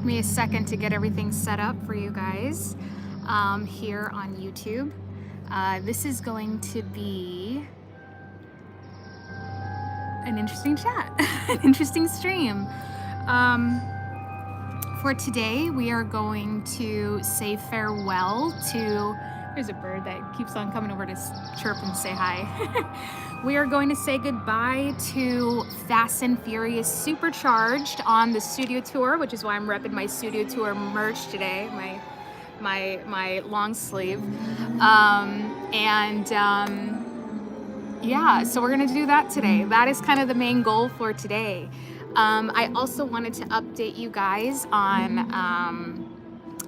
Give me a second to get everything set up for you guys here on YouTube. This is going to be an interesting chat, an interesting stream. For today, we are going to say farewell to, there's a bird that keeps on coming over to chirp and say hi. We are going to say goodbye to Fast and Furious Supercharged on the studio tour, which is why I'm repping my studio tour merch today, my long sleeve. Yeah, so we're gonna do that today. That is kind of the main goal for today. I also wanted to update you guys on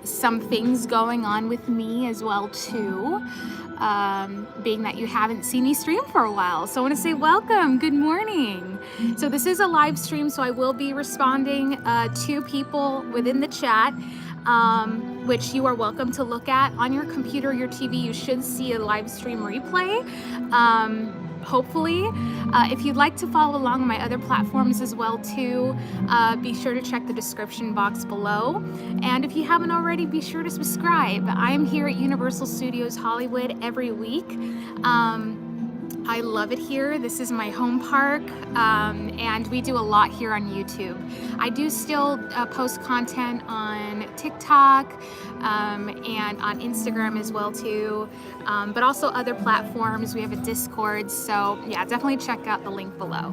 some things going on with me as well too, being that you haven't seen me stream for a while. So I want to say welcome, good morning. So this is a live stream, so I will be responding to people within the chat, which you are welcome to look at on your computer, your TV. You should see a live stream replay. Hopefully, if you'd like to follow along on my other platforms as well too, be sure to check the description box below. And if you haven't already, be sure to subscribe. I am here at Universal Studios Hollywood every week. I love it here. This is my home park, and we do a lot here on YouTube. I do still post content on TikTok and on Instagram as well too, but also other platforms. We have a Discord, so yeah, definitely check out the link below.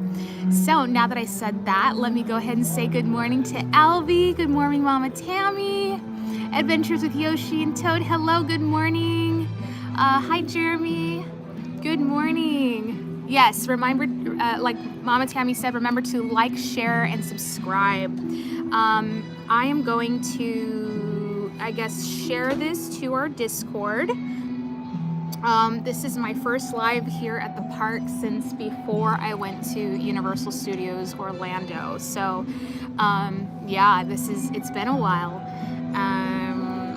So now that I said that, let me go ahead and say good morning to Albie. Good morning, Mama Tammy. Adventures with Yoshi and Toad. Hello, good morning. Hi, Jeremy. Good morning. Yes, remember, like Mama Tammy said, remember to like, share, and subscribe. I am going to, I guess, share this to our Discord. This is my first live here at the park since before I went to Universal Studios Orlando. So, yeah, it's been a while.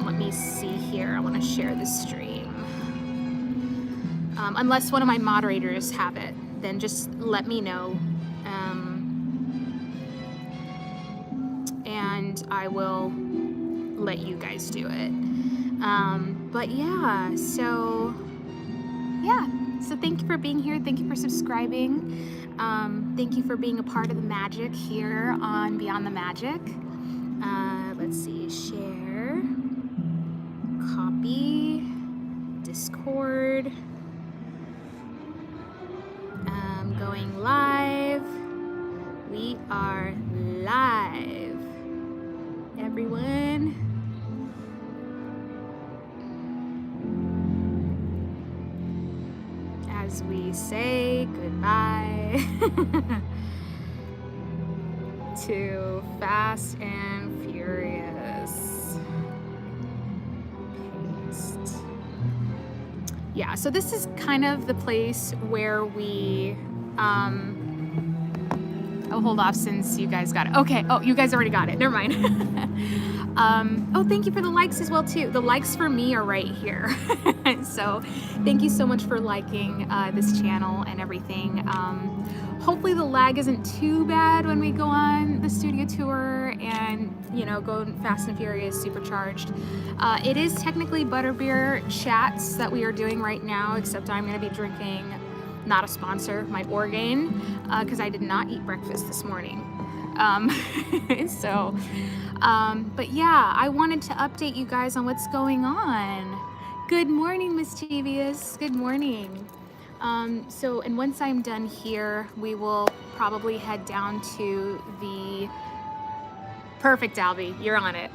Let me see here. I want to share the stream. Unless one of my moderators have it, then just let me know, and I will let you guys do it. But yeah, so thank you for being here. Thank you for subscribing. Thank you for being a part of the magic here on Beyond the Magic. Let's see, share, copy, Discord. Going live. We are live, everyone. As we say goodbye to Fast and Furious. Paste. Yeah, so this is kind of the place where we I'll hold off since you guys got it. Okay, oh, you guys already got it, never mind. Oh, thank you for the likes as well too. The likes for me are right here. So thank you so much for liking this channel and everything. Hopefully the lag isn't too bad when we go on the studio tour and, you know, go Fast and Furious Supercharged. It is technically butterbeer chats that we are doing right now, except I'm going to be drinking, not a sponsor, my Orgain, because I did not eat breakfast this morning. But yeah, I wanted to update you guys on what's going on. Good morning, Mischievous. Good morning. And once I'm done here, we will probably head down to the perfect Albie. You're on it.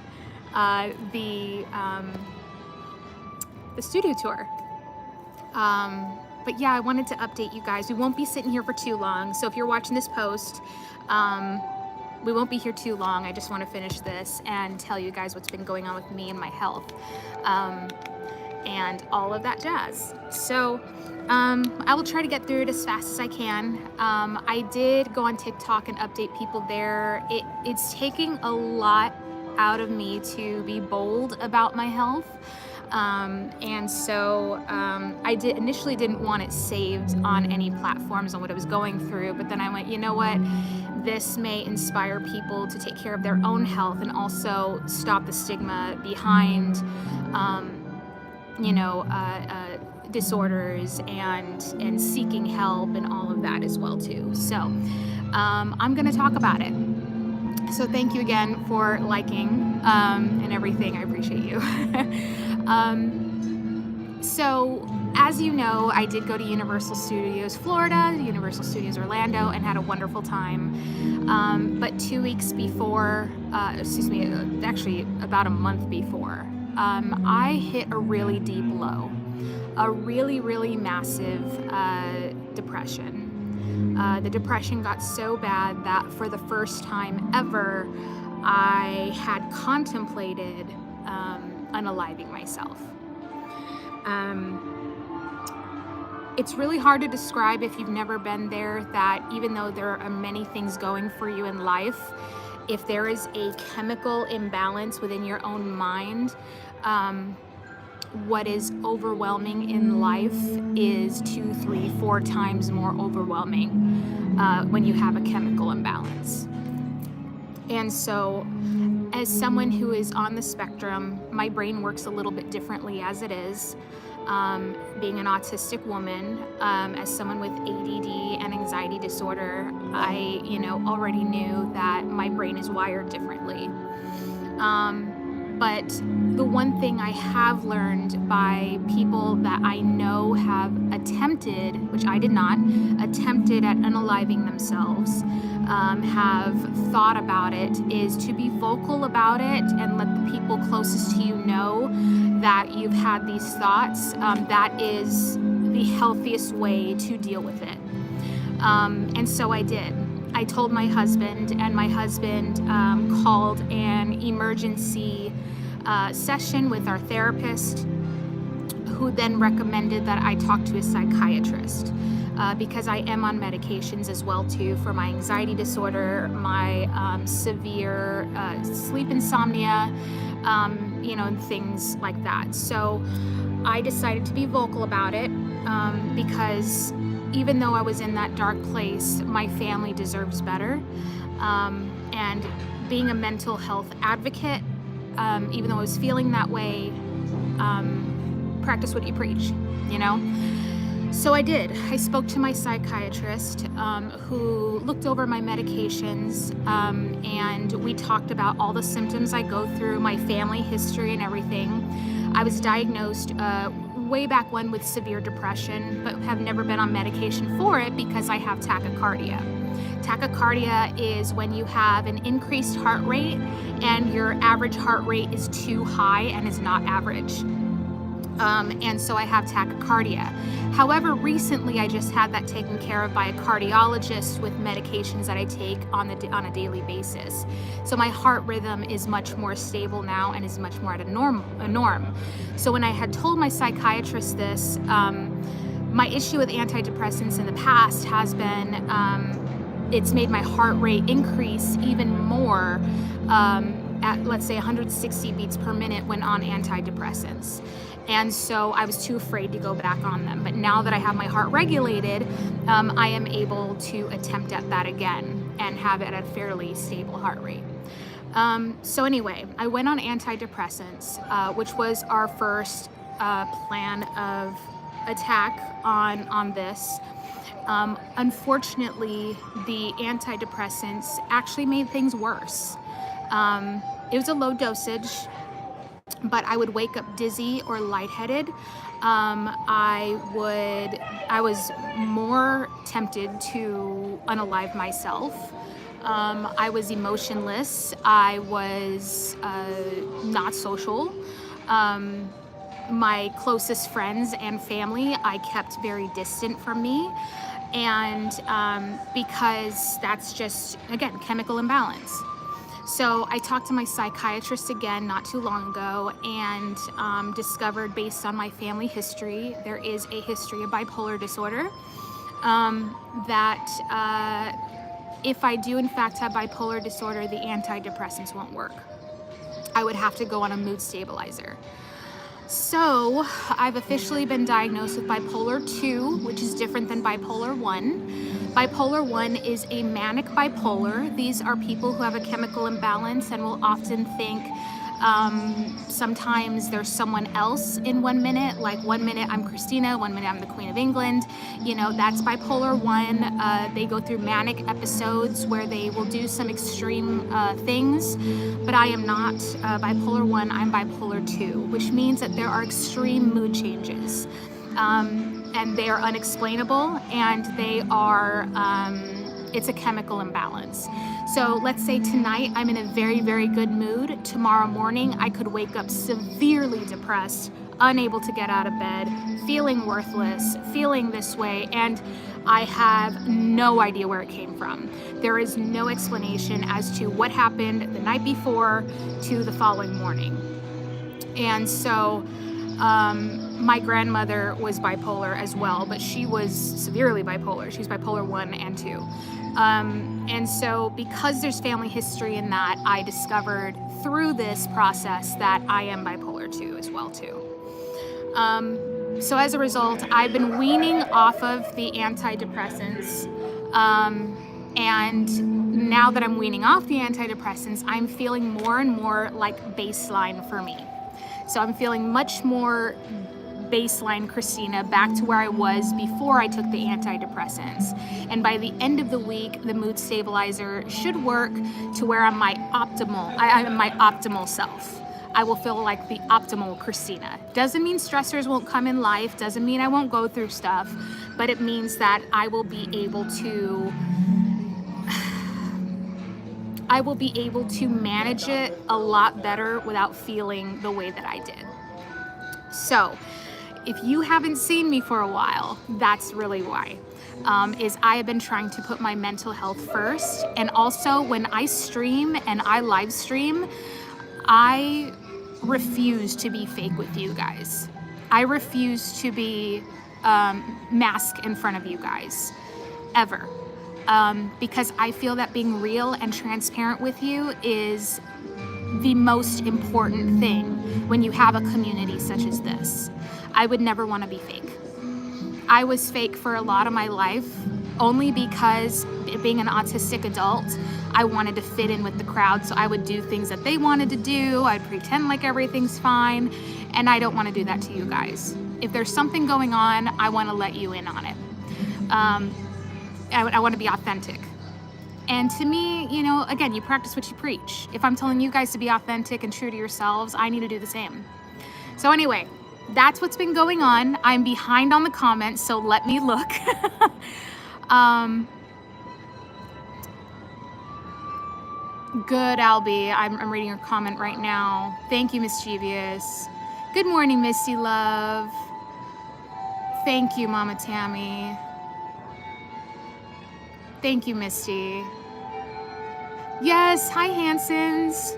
The studio tour. But yeah, I wanted to update you guys. We won't be sitting here for too long. So if you're watching this post, we won't be here too long. I just want to finish this and tell you guys what's been going on with me and my health, and all of that jazz. So I will try to get through it as fast as I can. I did go on TikTok and update people there. It's taking a lot out of me to be bold about my health. And so I initially didn't want it saved on any platforms on what I was going through, but then I went, you know what, this may inspire people to take care of their own health and also stop the stigma behind, disorders and seeking help and all of that as well too. So I'm going to talk about it. So thank you again for liking and everything. I appreciate you. So as you know, I did go to Universal Studios Florida, Universal Studios Orlando, and had a wonderful time. But 2 weeks before, actually about a month before, I hit a really deep low, a really, really massive depression. The depression got so bad that for the first time ever, I had contemplated unaliving myself. It's really hard to describe if you've never been there, that even though there are many things going for you in life, if there is a chemical imbalance within your own mind, what is overwhelming in life is 2, 3, 4 times more overwhelming when you have a chemical imbalance. And so as someone who is on the spectrum, my brain works a little bit differently as it is. Being an autistic woman, as someone with ADD and anxiety disorder, I, already knew that my brain is wired differently. But the one thing I have learned by people that I know have attempted, which I did not, attempted at unaliving themselves, have thought about it, is to be vocal about it and let the people closest to you know that you've had these thoughts. That is the healthiest way to deal with it. And so I did. I told my husband, and my husband called an emergency session with our therapist, who then recommended that I talk to a psychiatrist, because I am on medications as well too for my anxiety disorder, my severe sleep insomnia, and things like that. So I decided to be vocal about it because even though I was in that dark place, my family deserves better. And being a mental health advocate, even though I was feeling that way, practice what you preach, So I did. I spoke to my psychiatrist, who looked over my medications, and we talked about all the symptoms I go through, my family history and everything. I was diagnosed way back when with severe depression, but have never been on medication for it because I have tachycardia. Tachycardia is when you have an increased heart rate and your average heart rate is too high and is not average. And so I have tachycardia. However, recently I just had that taken care of by a cardiologist with medications that I take on a daily basis. So my heart rhythm is much more stable now and is much more at a norm. So when I had told my psychiatrist this, my issue with antidepressants in the past has been, it's made my heart rate increase even more at, let's say, 160 beats per minute when on antidepressants. And so I was too afraid to go back on them. But now that I have my heart regulated, I am able to attempt at that again and have it at a fairly stable heart rate. So anyway, I went on antidepressants, which was our first plan of attack on this. Unfortunately, the antidepressants actually made things worse. It was a low dosage, but I would wake up dizzy or lightheaded. I was more tempted to unalive myself. I was emotionless. I was not social. My closest friends and family, I kept very distant from me. And because that's just, again, chemical imbalance. So I talked to my psychiatrist again not too long ago and discovered, based on my family history, there is a history of bipolar disorder, that if I do in fact have bipolar disorder, the antidepressants won't work. I would have to go on a mood stabilizer. So I've officially been diagnosed with bipolar 2, which is different than bipolar 1. Bipolar 1 is a manic bipolar. These are people who have a chemical imbalance and will often think sometimes there's someone else in 1 minute, like 1 minute I'm Christina, 1 minute I'm the Queen of England. You know, that's bipolar 1. They go through manic episodes where they will do some extreme things, but I am not bipolar 1, I'm bipolar 2, which means that there are extreme mood changes. And they are unexplainable, and they are, it's a chemical imbalance. So let's say tonight I'm in a very, very good mood. Tomorrow morning I could wake up severely depressed, unable to get out of bed, feeling worthless, feeling this way, and I have no idea where it came from. There is no explanation as to what happened the night before to the following morning. And so my grandmother was bipolar as well, but she was severely bipolar. She's bipolar 1 and 2. And so because there's family history in that, I discovered through this process that I am bipolar 2 as well too. So as a result, I've been weaning off of the antidepressants. And now that I'm weaning off the antidepressants, I'm feeling more and more like baseline for me. So I'm feeling much more baseline Christina, back to where I was before I took the antidepressants. And by the end of the week, the mood stabilizer should work to where I'm my optimal self. I will feel like the optimal Christina. Doesn't mean stressors won't come in life, doesn't mean I won't go through stuff, but it means that I will be able to manage it a lot better without feeling the way that I did. So, if you haven't seen me for a while, that's really why. Is I have been trying to put my mental health first. And also when I stream and I live stream, I refuse to be fake with you guys. I refuse to be mask in front of you guys, ever. Because I feel that being real and transparent with you is the most important thing when you have a community such as this. I would never want to be fake. I was fake for a lot of my life only because being an autistic adult, I wanted to fit in with the crowd, so I would do things that they wanted to do. I'd pretend like everything's fine, and I don't want to do that to you guys. If there's something going on, I want to let you in on it. I want to be authentic. And to me, you know, again, you practice what you preach. If I'm telling you guys to be authentic and true to yourselves, I need to do the same. So anyway, that's what's been going on. I'm behind on the comments, so let me look. Good, Albie. I'm reading your comment right now. Thank you, Mischievous. Good morning, Misty Love. Thank you, Mama Tammy. Thank you, Misty. Yes, hi, Hansons.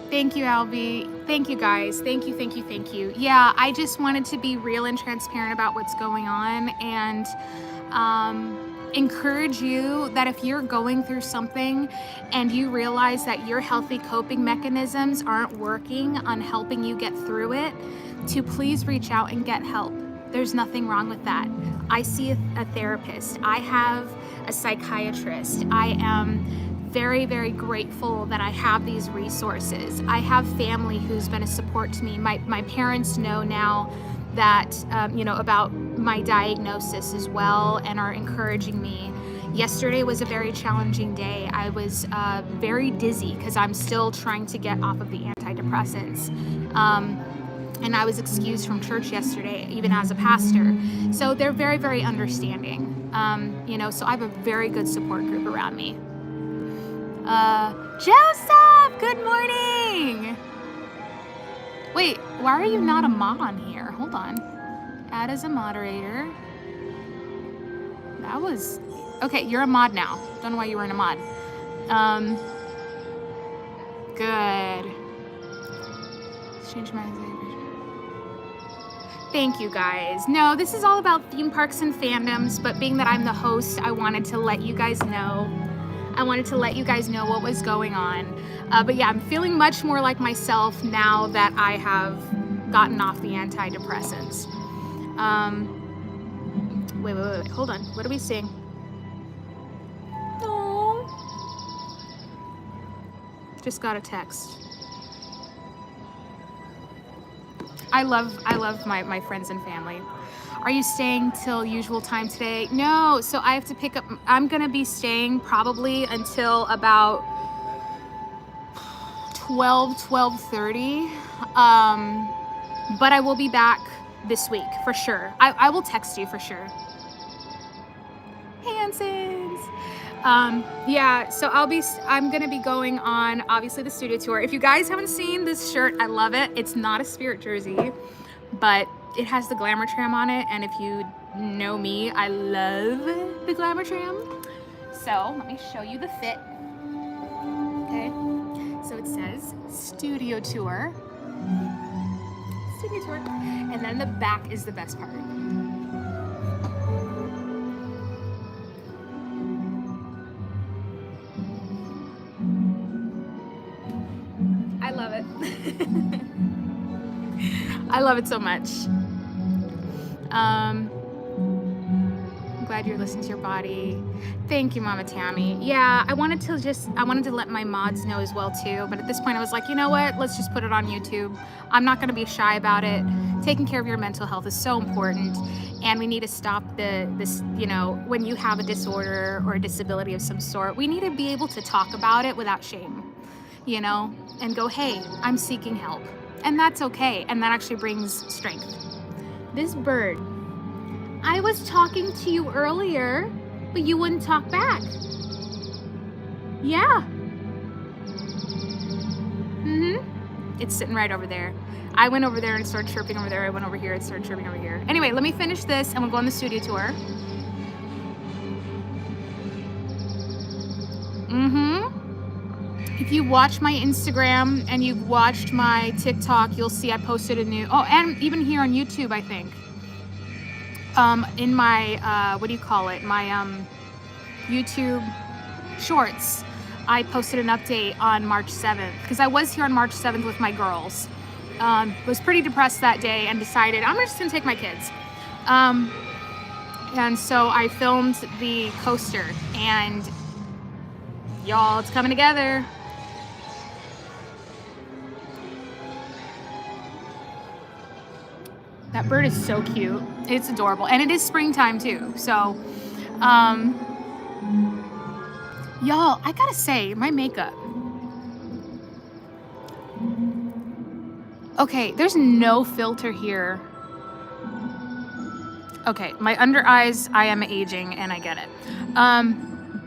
Thank you, Albie. Thank you, guys. Thank you, thank you, thank you. Yeah, I just wanted to be real and transparent about what's going on and encourage you that if you're going through something and you realize that your healthy coping mechanisms aren't working on helping you get through it, to please reach out and get help. There's nothing wrong with that. I see a therapist. I have a psychiatrist. I am very, very grateful that I have these resources. I have family who's been a support to me. My parents know now that, about my diagnosis as well and are encouraging me. Yesterday was a very challenging day. I was very dizzy because I'm still trying to get off of the antidepressants. And I was excused from church yesterday, even as a pastor. So they're very, very understanding. So I have a very good support group around me. Joseph, good morning. Wait, why are you not a mod on here? Hold on. Add as a moderator. Okay, you're a mod now. Don't know why you weren't a mod. Good. Let's change my language. Thank you, guys. No, this is all about theme parks and fandoms, but being that I'm the host, I wanted to let you guys know. I wanted to let you guys know what was going on. But yeah, I'm feeling much more like myself now that I have gotten off the antidepressants. Wait, hold on. What are we seeing? Just got a text. I love my friends and family. Are you staying till usual time today? No, so I have to pick up, I'm gonna be staying probably until about 12:30. But I will be back this week for sure. I will text you for sure. Hansons. Yeah, so I'm gonna be going on obviously the studio tour. If you guys haven't seen this shirt, I love it. It's not a Spirit jersey, but it has the Glamour Tram on it, and if you know me, I love the Glamour Tram. So let me show you the fit. Okay, so it says studio tour, and then the back is the best part. I love it. I love it so much. I'm glad you're listening to your body. Thank you, Mama Tammy. Yeah, I wanted to let my mods know as well too, but at this point I was like, you know what? Let's just put it on YouTube. I'm not gonna be shy about it. Taking care of your mental health is so important, and we need to stop this, you know, when you have a disorder or a disability of some sort, we need to be able to talk about it without shame, you know, and go, hey, I'm seeking help. And that's okay, and that actually brings strength. This bird, I was talking to you earlier, but you wouldn't talk back. Yeah. It's sitting right over there. I went over there and started chirping over there. I went over here and started chirping over here. Anyway, let me finish this and we'll go on the studio tour. If you watch my Instagram and you've watched my TikTok, you'll see I posted a new, oh, and even here on YouTube, I think. In my, what do you call it? My YouTube shorts, I posted an update on March 7th because I was here on March 7th with my girls. Was pretty depressed that day and decided I'm just gonna take my kids. And so I filmed the coaster, and y'all, it's coming together. That bird is so cute. It's adorable. And it is springtime too. So, y'all, I gotta say, my makeup. Okay, there's no filter here. Okay, my under eyes, I am aging and I get it.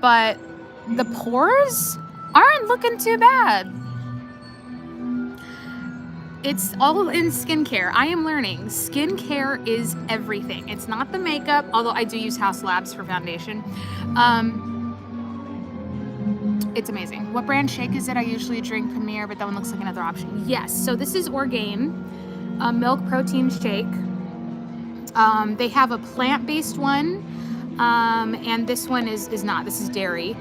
But the pores aren't looking too bad. It's all in skincare. I am learning. Skincare is everything. It's not the makeup, although I do use House Labs for foundation. It's amazing. What brand shake is it? I usually drink Premier, but that one looks like another option. Yes, so this is Orgain, a milk protein shake. They have a plant-based one, and this one is not. This is dairy.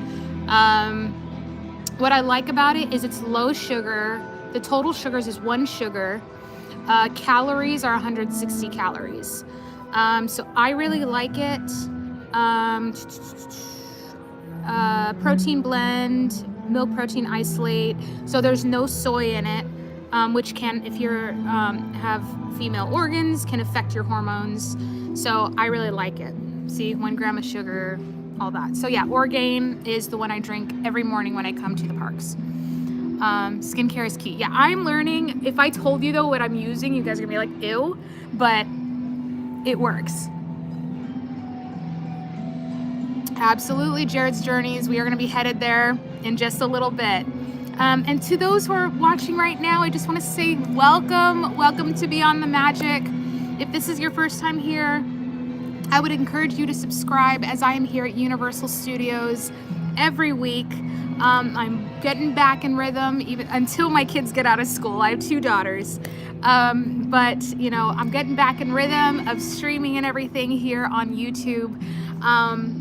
What I like about it is it's low sugar. The total sugars is 1 sugar. Calories are 160 calories. So I really like it. Protein blend, milk protein isolate. So there's no soy in it, which can, if you're have female organs, can affect your hormones. So I really like it. See, 1 gram of sugar, all that. So yeah, Orgain is the one I drink every morning when I come to the parks. Skincare is key. Yeah, I'm learning. If I told you though what I'm using, you guys are gonna be like, ew, but it works. Absolutely, Jared's Journeys. We are gonna be headed there in just a little bit. And to those who are watching right now, I just wanna say welcome to Beyond the Magic. If this is your first time here, I would encourage you to subscribe, as I am here at Universal Studios every week. I'm getting back in rhythm even until my kids get out of school. I have 2 daughters. But you know, I'm getting back in rhythm of streaming and everything here on YouTube.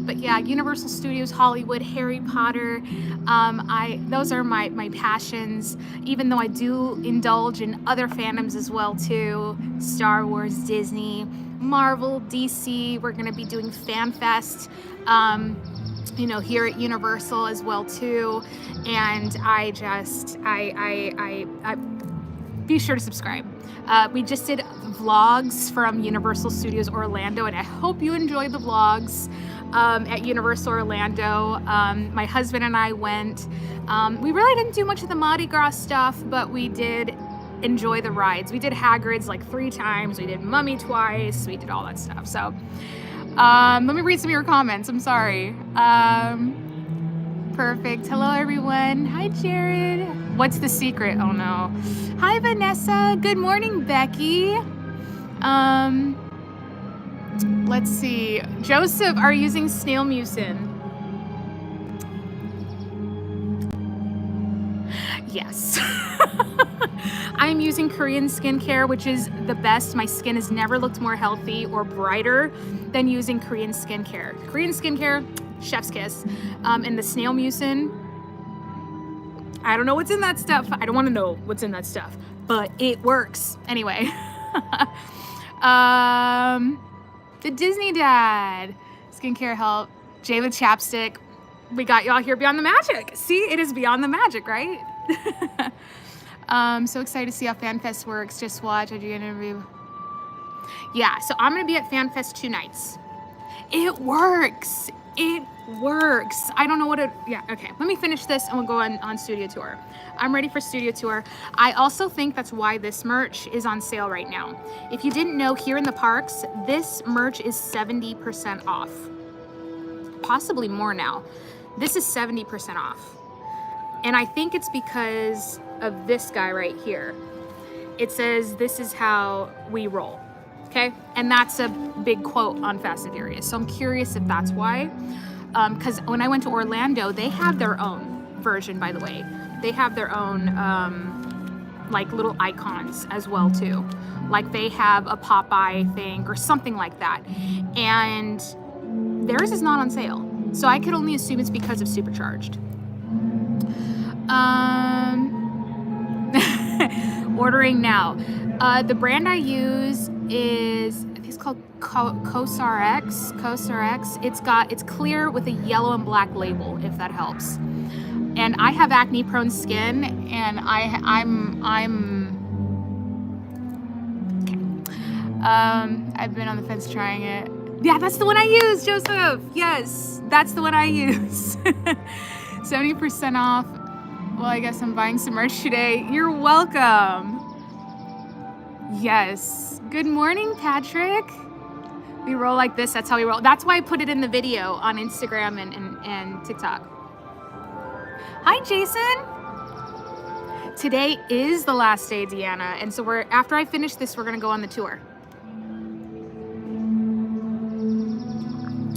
But yeah, Universal Studios, Hollywood, Harry Potter, those are my passions, even though I do indulge in other fandoms as well too. Star Wars, Disney, Marvel, DC. We're gonna be doing Fan Fest you know, here at Universal as well too. And I be sure to subscribe. We just did vlogs from Universal Studios Orlando, and I hope you enjoyed the vlogs at Universal Orlando. My husband and I went. We really didn't do much of the Mardi Gras stuff, but we did enjoy the rides. We did Hagrid's like 3 times. We did Mummy twice. We did all that stuff. So let me read some of your comments. I'm sorry. Perfect. Hello, everyone. Hi, Jared. What's the secret? Oh, no. Hi, Vanessa. Good morning, Becky. Let's see. Joseph, are you using snail mucin? Yes. I'm using Korean skincare, which is the best. My skin has never looked more healthy or brighter than using Korean skincare. Korean skincare, chef's kiss. And the snail mucin, I don't know what's in that stuff. I don't want to know what's in that stuff, but it works. Anyway. The Disney Dad, skincare help, Jay with chapstick. We got y'all here beyond the magic. See, it is beyond the magic, right? So excited to see how FanFest works. Just watch. I do an interview. Yeah, so I'm gonna be at FanFest 2 nights. It works. It works. I don't know what it, yeah, okay. Let me finish this and we'll go on studio tour. I'm ready for studio tour. I also think that's why this merch is on sale right now. If you didn't know, here in the parks, this merch is 70% off. Possibly more now. This is 70% off. And I think it's because of this guy right here. It says, "This is how we roll." Okay? And that's a big quote on Fast and Furious. So I'm curious if that's why. Because when I went to Orlando, they have their own version, by the way. They have their own like little icons as well too. Like they have a Popeye thing or something like that. And theirs is not on sale. So I could only assume it's because of Supercharged. Ordering now. The brand I use is, I think it's called Cosar X. It's clear with a yellow and black label, if that helps. And I have acne prone skin, and I've been on the fence trying it. Yeah, that's the one I use, Joseph. Yes, that's the one I use. 70% off. Well, I guess I'm buying some merch today. You're welcome. Yes. Good morning, Patrick. We roll like this. That's how we roll. That's why I put it in the video on Instagram and TikTok. Hi, Jason. Today is the last day, Deanna. And so after I finish this, we're going to go on the tour.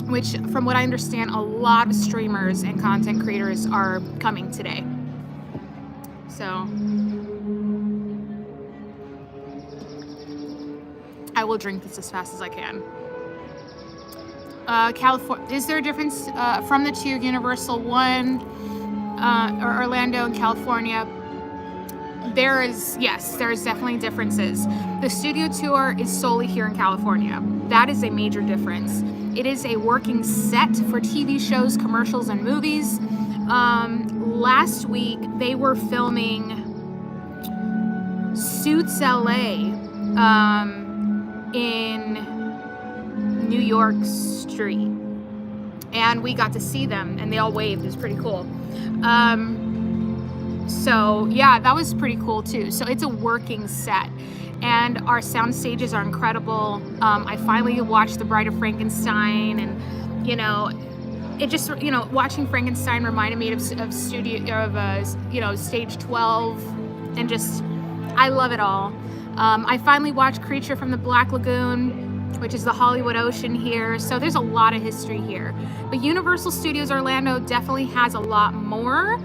Which, from what I understand, a lot of streamers and content creators are coming today. So I will drink this as fast as I can. California, is there a difference from the 2 Universal 1 or Orlando and California? Yes, there's definitely differences. The studio tour is solely here in California. That is a major difference. It is a working set for TV shows, commercials, and movies. Last week, they were filming Suits LA in New York Street. And we got to see them, and they all waved. It was pretty cool. So yeah, that was pretty cool too. So it's a working set. And our sound stages are incredible. I finally watched The Bride of Frankenstein, and it just, watching Frankenstein reminded me of stage 12, and just, I love it all. I finally watched Creature from the Black Lagoon, which is the Hollywood Ocean here. So there's a lot of history here. But Universal Studios Orlando definitely has a lot more,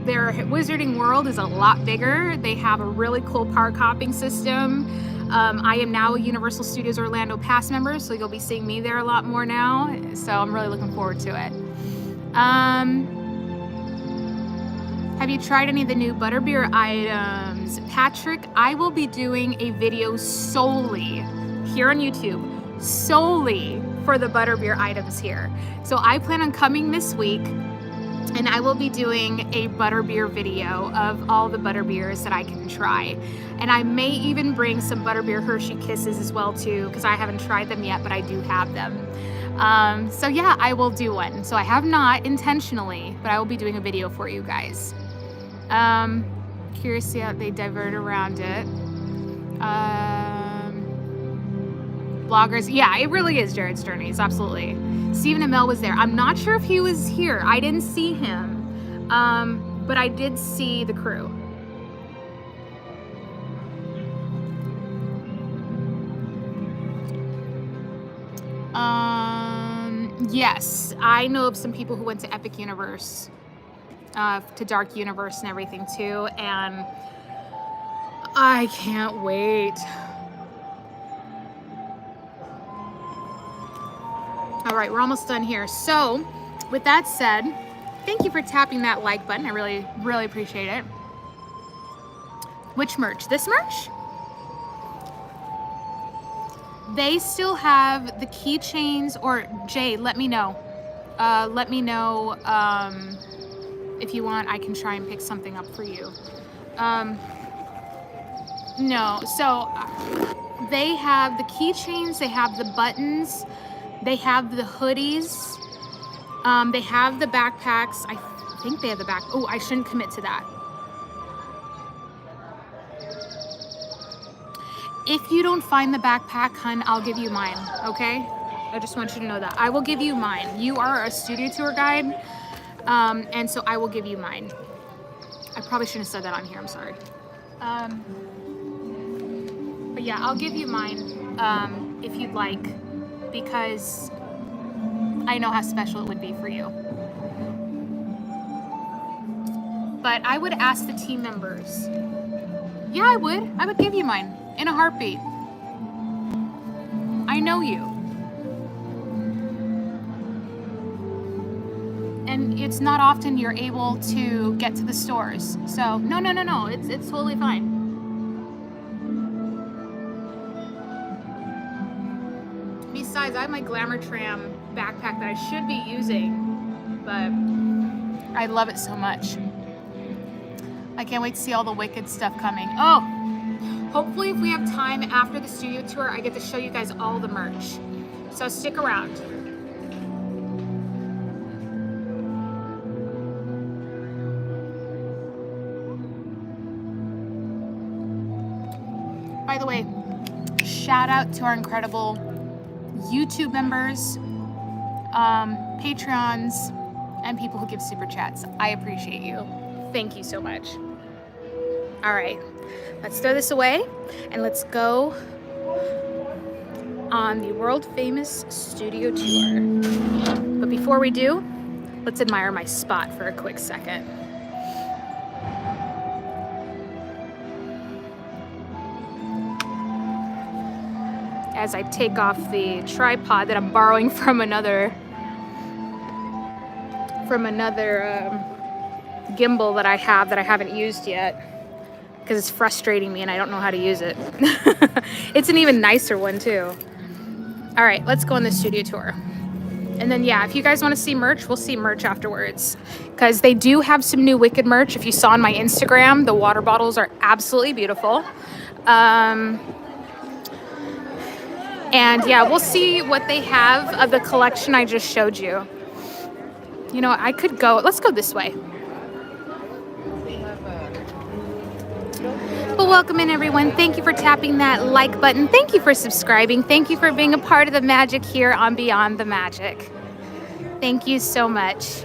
their Wizarding World is a lot bigger. They have a really cool park hopping system. I am now a Universal Studios Orlando pass member, so you'll be seeing me there a lot more now. So I'm really looking forward to it. Have you tried any of the new butterbeer items? Patrick, I will be doing a video solely here on YouTube, solely for the butterbeer items here. So I plan on coming this week, and I will be doing a butterbeer video of all the butterbeers that I can try. And I may even bring some butterbeer Hershey Kisses as well too, because I haven't tried them yet, but I do have them. So yeah, I will do one. So I have not intentionally, but I will be doing a video for you guys. Curious to see how they divert around it. Bloggers, yeah, it really is Jared's journeys, absolutely. Stephen Amell was there. I'm not sure if he was here. I didn't see him, but I did see the crew. Yes, I know of some people who went to Epic Universe, to Dark Universe and everything too, and I can't wait. All right, we're almost done here. So with that said, thank you for tapping that like button. I really, really appreciate it. Which merch? This merch? They still have the keychains, or Jay, let me know. Let me know if you want, I can try and pick something up for you. No, so they have the keychains, they have the buttons, they have the hoodies, they have the backpacks. I think they have the back. Oh, I shouldn't commit to that. If you don't find the backpack, hun, I'll give you mine, okay? I just want you to know that. I will give you mine. You are a studio tour guide, and so I will give you mine. I probably shouldn't have said that on here, I'm sorry. But yeah, I'll give you mine if you'd like, because I know how special it would be for you. But I would ask the team members. Yeah, I would give you mine in a heartbeat. I know you. And it's not often you're able to get to the stores. So no, it's totally fine. Besides, I have my Glamour Tram backpack that I should be using, but I love it so much. I can't wait to see all the Wicked stuff coming. Oh, hopefully if we have time after the studio tour, I get to show you guys all the merch. So stick around. By the way, shout out to our incredible YouTube members, Patreons, and people who give super chats. I appreciate you. Thank you so much. All right, let's throw this away and let's go on the world famous studio tour. But before we do, let's admire my spot for a quick second. As I take off the tripod that I'm borrowing from another gimbal that I have that I haven't used yet, because it's frustrating me and I don't know how to use it. It's an even nicer one too. All right, let's go on the studio tour. And then yeah, if you guys want to see merch, we'll see merch afterwards, because they do have some new Wicked merch. If you saw on my Instagram, the water bottles are absolutely beautiful. And yeah, we'll see what they have of the collection I just showed you. You know, I could go, let's go this way. Well, welcome in everyone. Thank you for tapping that like button. Thank you for subscribing. Thank you for being a part of the magic here on Beyond the Magic. Thank you so much.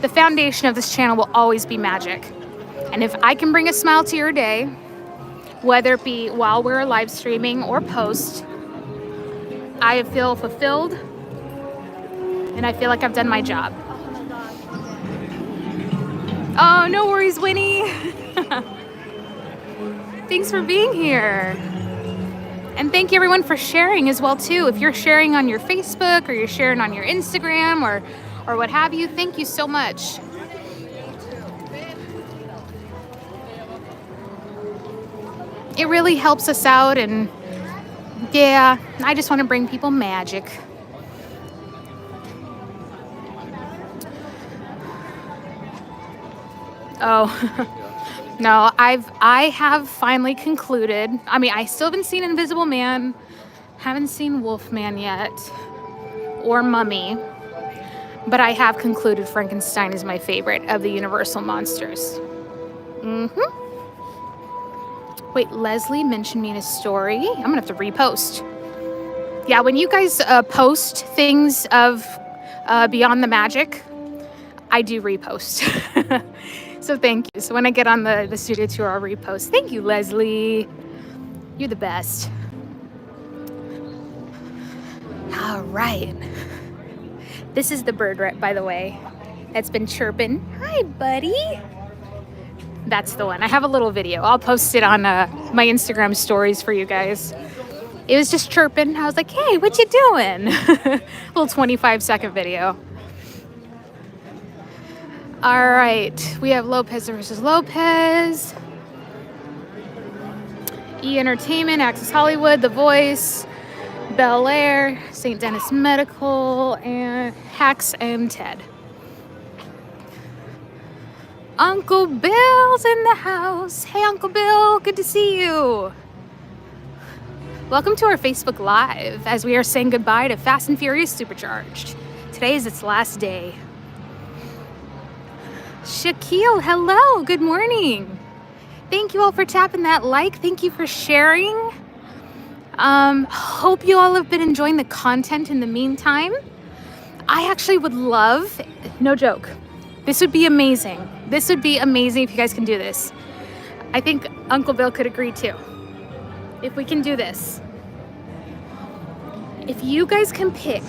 The foundation of this channel will always be magic. And if I can bring a smile to your day, whether it be while we're live streaming or post, I feel fulfilled and I feel like I've done my job. Oh, no worries, Winnie. Thanks for being here. And thank you everyone for sharing as well too. If you're sharing on your Facebook or you're sharing on your Instagram or what have you, thank you so much. It really helps us out and Yeah, I just want to bring people magic. Oh, no, I have finally concluded. I mean, I still haven't seen Invisible Man, haven't seen Wolfman yet, or Mummy, but I have concluded Frankenstein is my favorite of the Universal monsters. Wait, Leslie mentioned me in a story. I'm gonna have to repost. Yeah, when you guys post things of Beyond the Magic, I do repost. So thank you. So when I get on the studio tour, I'll repost. Thank you, Leslie. You're the best. All right. This is the bird, by the way, that's been chirping. Hi, buddy. That's the one. I have a little video. I'll post it on my Instagram stories for you guys. It was just chirping. I was like, hey, what you doing? Little 25-second video. All right, we have Lopez versus Lopez. E! Entertainment, Access Hollywood, The Voice, Bel Air, St. Dennis Medical, and Hacks and Ted. Uncle Bill's in the house. Hey, Uncle Bill, good to see you. Welcome to our Facebook Live as we are saying goodbye to Fast and Furious Supercharged. Today is its last day. Shaquille, hello, good morning. Thank you all for tapping that like. Thank you for sharing. Hope you all have been enjoying the content in the meantime. I actually would love, no joke, this would be amazing. This would be amazing if you guys can do this. I think Uncle Bill could agree too. If we can do this. If you guys can pick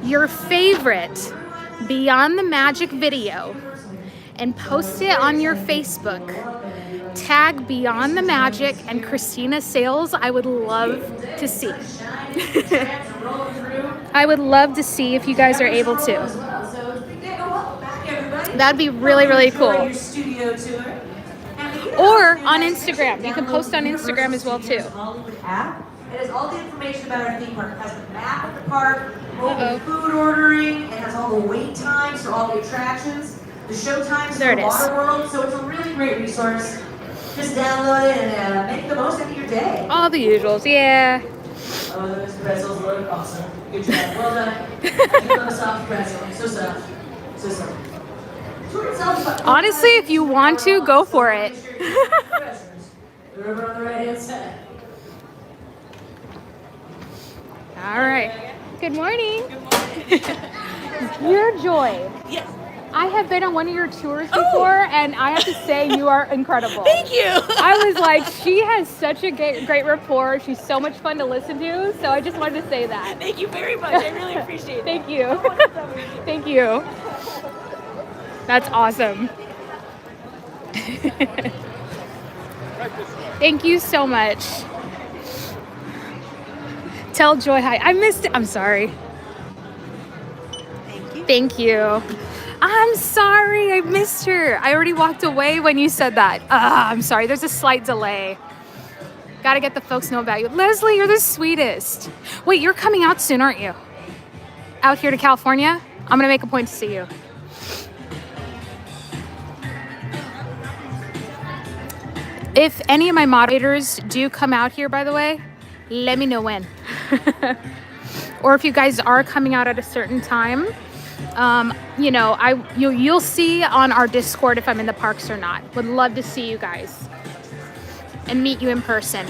your favorite Beyond the Magic video and post it on your Facebook, tag Beyond the Magic and Christina Sales, I would love to see. I would love to see if you guys are able to. That'd be really, really cool. Or on Instagram. You can post on Instagram as well too. It has all the information about our theme park. It has the map of the park, mobile food ordering, it has all the wait times for all the attractions, the show times for Water World, so it's a really great resource. Just download it and make the most of your day. All the usuals, yeah. Oh, those pretzels look awesome. Good job. Well done. I love a soft pretzel. So soft. So soft. Honestly, if you want to, go for it. They're over on the right-hand side. All right. Good morning. Good morning. Your Joy. Yes. I have been on one of your tours before, and I have to say you are incredible. Thank you. I was like, she has such a great rapport. She's so much fun to listen to. So I just wanted to say that. Thank you very much. I really appreciate it. Thank you. Thank you. That's awesome. Thank you so much. Tell Joy hi. I missed it. I'm sorry. Thank you. Thank you. I'm sorry. I missed her. I already walked away when you said that. I'm sorry. There's a slight delay. Gotta get the folks know about you. Leslie, you're the sweetest. Wait, you're coming out soon, aren't you? Out here to California? I'm gonna make a point to see you. If any of my moderators do come out here, by the way, let me know when. Or if you guys are coming out at a certain time, you know, you'll see on our Discord if I'm in the parks or not. Would love to see you guys and meet you in person.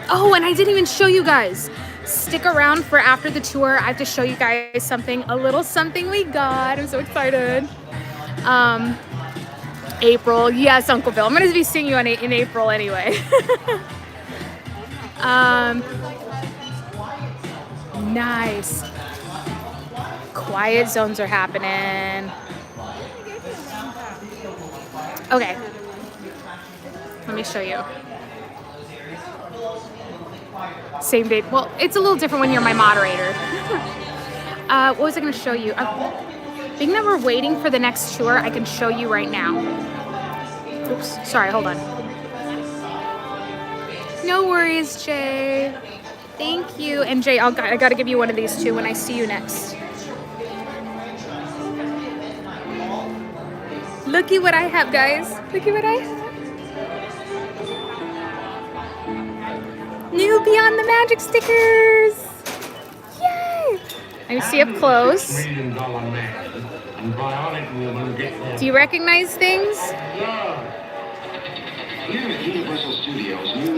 Oh, and I didn't even show you guys. Stick around for after the tour. I have to show you guys something, a little something we got. I'm so excited. April, yes, Uncle Bill. I'm gonna be seeing you in April anyway. Nice. Quiet zones are happening. Okay. Let me show you. Same date. Well, it's a little different when you're my moderator. What was I going to show you? Being that we're waiting for the next tour, I can show you right now. Oops. Sorry, hold on. No worries, Jay. Thank you. And Jay, I got to give you one of these too when I see you next. Looky what I have, guys. Looky what I have. New Beyond the Magic stickers. Yay! Let me see up close. Do you recognize things?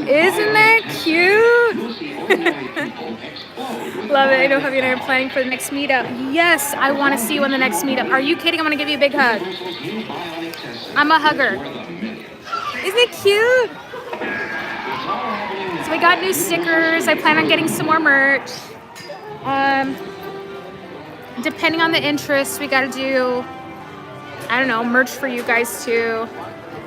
Isn't that cute? Love it. I know Hubby and I are planning for the next meetup. Yes, I want to see you on the next meetup. Are you kidding? I'm going to give you a big hug. I'm a hugger. Isn't it cute? So we got new stickers. I plan on getting some more merch. Depending on the interest, we got to do, I don't know, merch for you guys too.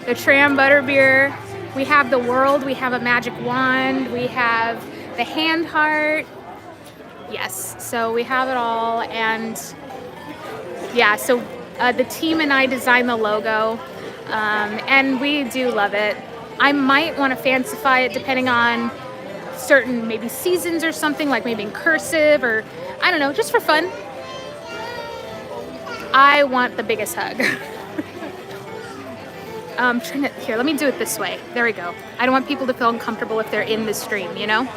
The Tram Butterbeer. We have the world. We have a magic wand. We have the hand heart. Yes, so we have it all. And yeah, so the team and I designed the logo. And we do love it. I might want to fancify it depending on certain maybe seasons or something, like maybe in cursive or I don't know, just for fun. I want the biggest hug. Here, let me do it this way. There we go. I don't want people to feel uncomfortable if they're in the stream, you know?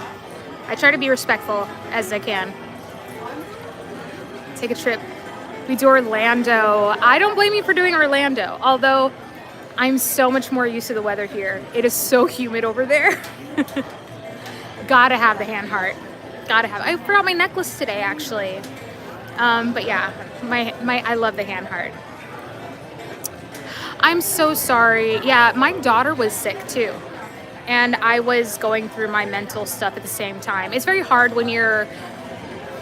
I try to be respectful as I can. Take a trip. We do Orlando. I don't blame you for doing Orlando, although I'm so much more used to the weather here. It is so humid over there. Gotta have the hand heart. Gotta have. I forgot my necklace today, actually. But yeah, I love the hand heart. I'm so sorry. Yeah, my daughter was sick too. And I was going through my mental stuff at the same time. It's very hard when you're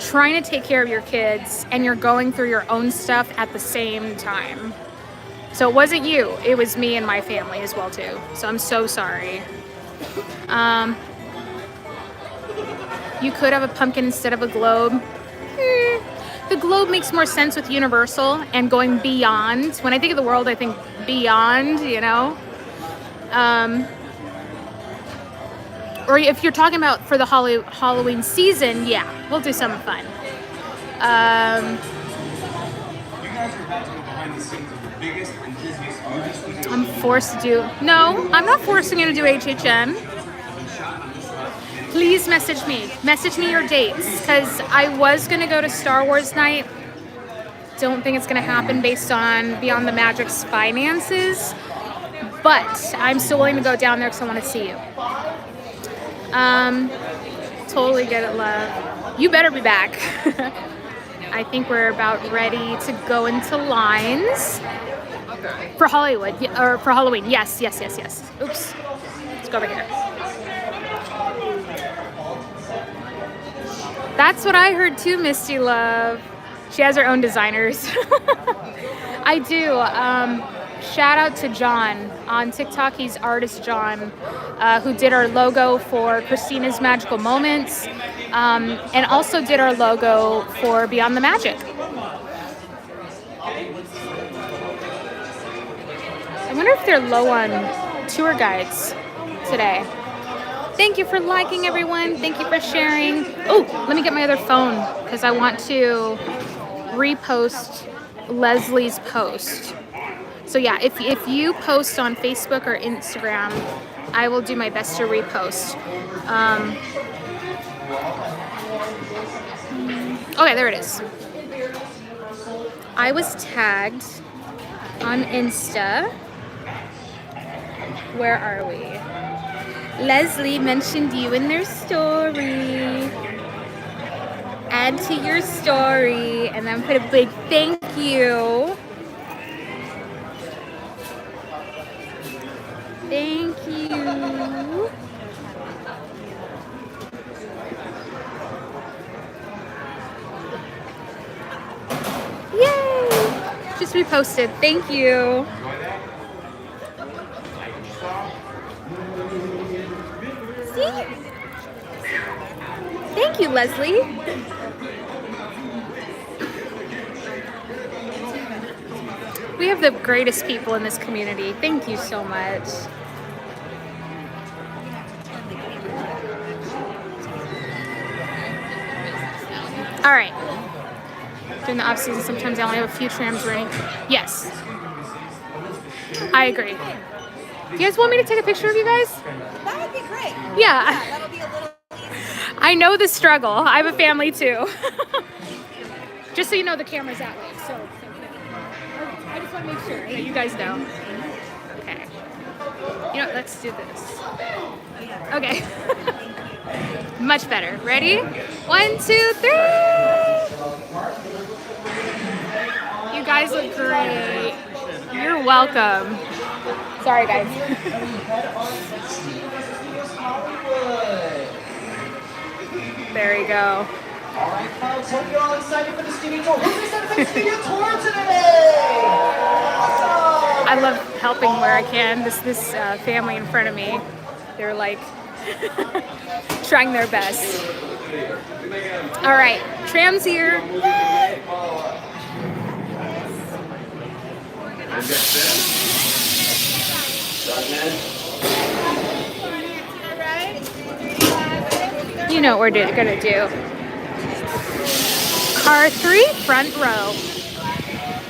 trying to take care of your kids and you're going through your own stuff at the same time. So it wasn't you, it was me and my family as well too. So I'm so sorry. You could have a pumpkin instead of a globe. The globe makes more sense with Universal and going beyond. When I think of the world, I think beyond, you know? Or if you're talking about for the Halloween season, yeah, we'll do something fun. You guys are about to go behind the scenes of the biggest and busiest movie studio. I'm forced to do... No, I'm not forcing you to do HHN. Please message me. Message me your dates, because I was going to go to Star Wars night. Don't think it's going to happen based on Beyond the Magic's finances. But I'm still willing to go down there because I want to see you. Totally get it, love. You better be back. I think we're about ready to go into lines for Hollywood, or for Halloween. Yes. Oops. Let's go over here. That's what I heard too, Misty Love. She has her own designers. I do. Shout out to John on TikTok. He's Artist John, who did our logo for Christina's Magical Moments, and also did our logo for Beyond the Magic. I wonder if they're low on tour guides today. Thank you for liking, everyone. Thank you for sharing. Oh, let me get my other phone because I want to repost Leslie's post. So yeah, if you post on Facebook or Instagram, I will do my best to repost. Okay, there it is. I was tagged on Insta. Where are we? Leslie mentioned you in their story. Add to your story and then put a big thank you. Thank you. Yay! Just reposted. Thank you. See? Thank you, Leslie. We have the greatest people in this community. Thank you so much. All right. During the off season, sometimes I only have a few trams running. Yes. I agree. Do you guys want me to take a picture of you guys? That would be great. Yeah. That'll be a little easier. I know the struggle. I have a family too. Just so you know, the camera's that way. So I just want to make sure that you guys know. Okay. You know, let's do this. Okay. Much better. Ready? 1, 2, 3. You guys look great. You're welcome. Sorry, guys. There you go. All right, folks, hope you're all excited for the studio tour. Who's excited for the studio tour today? Awesome! I love helping where I can. This family in front of me, they're like trying their best. All right, tram's here. You know what we're gonna do. Car 3, front row.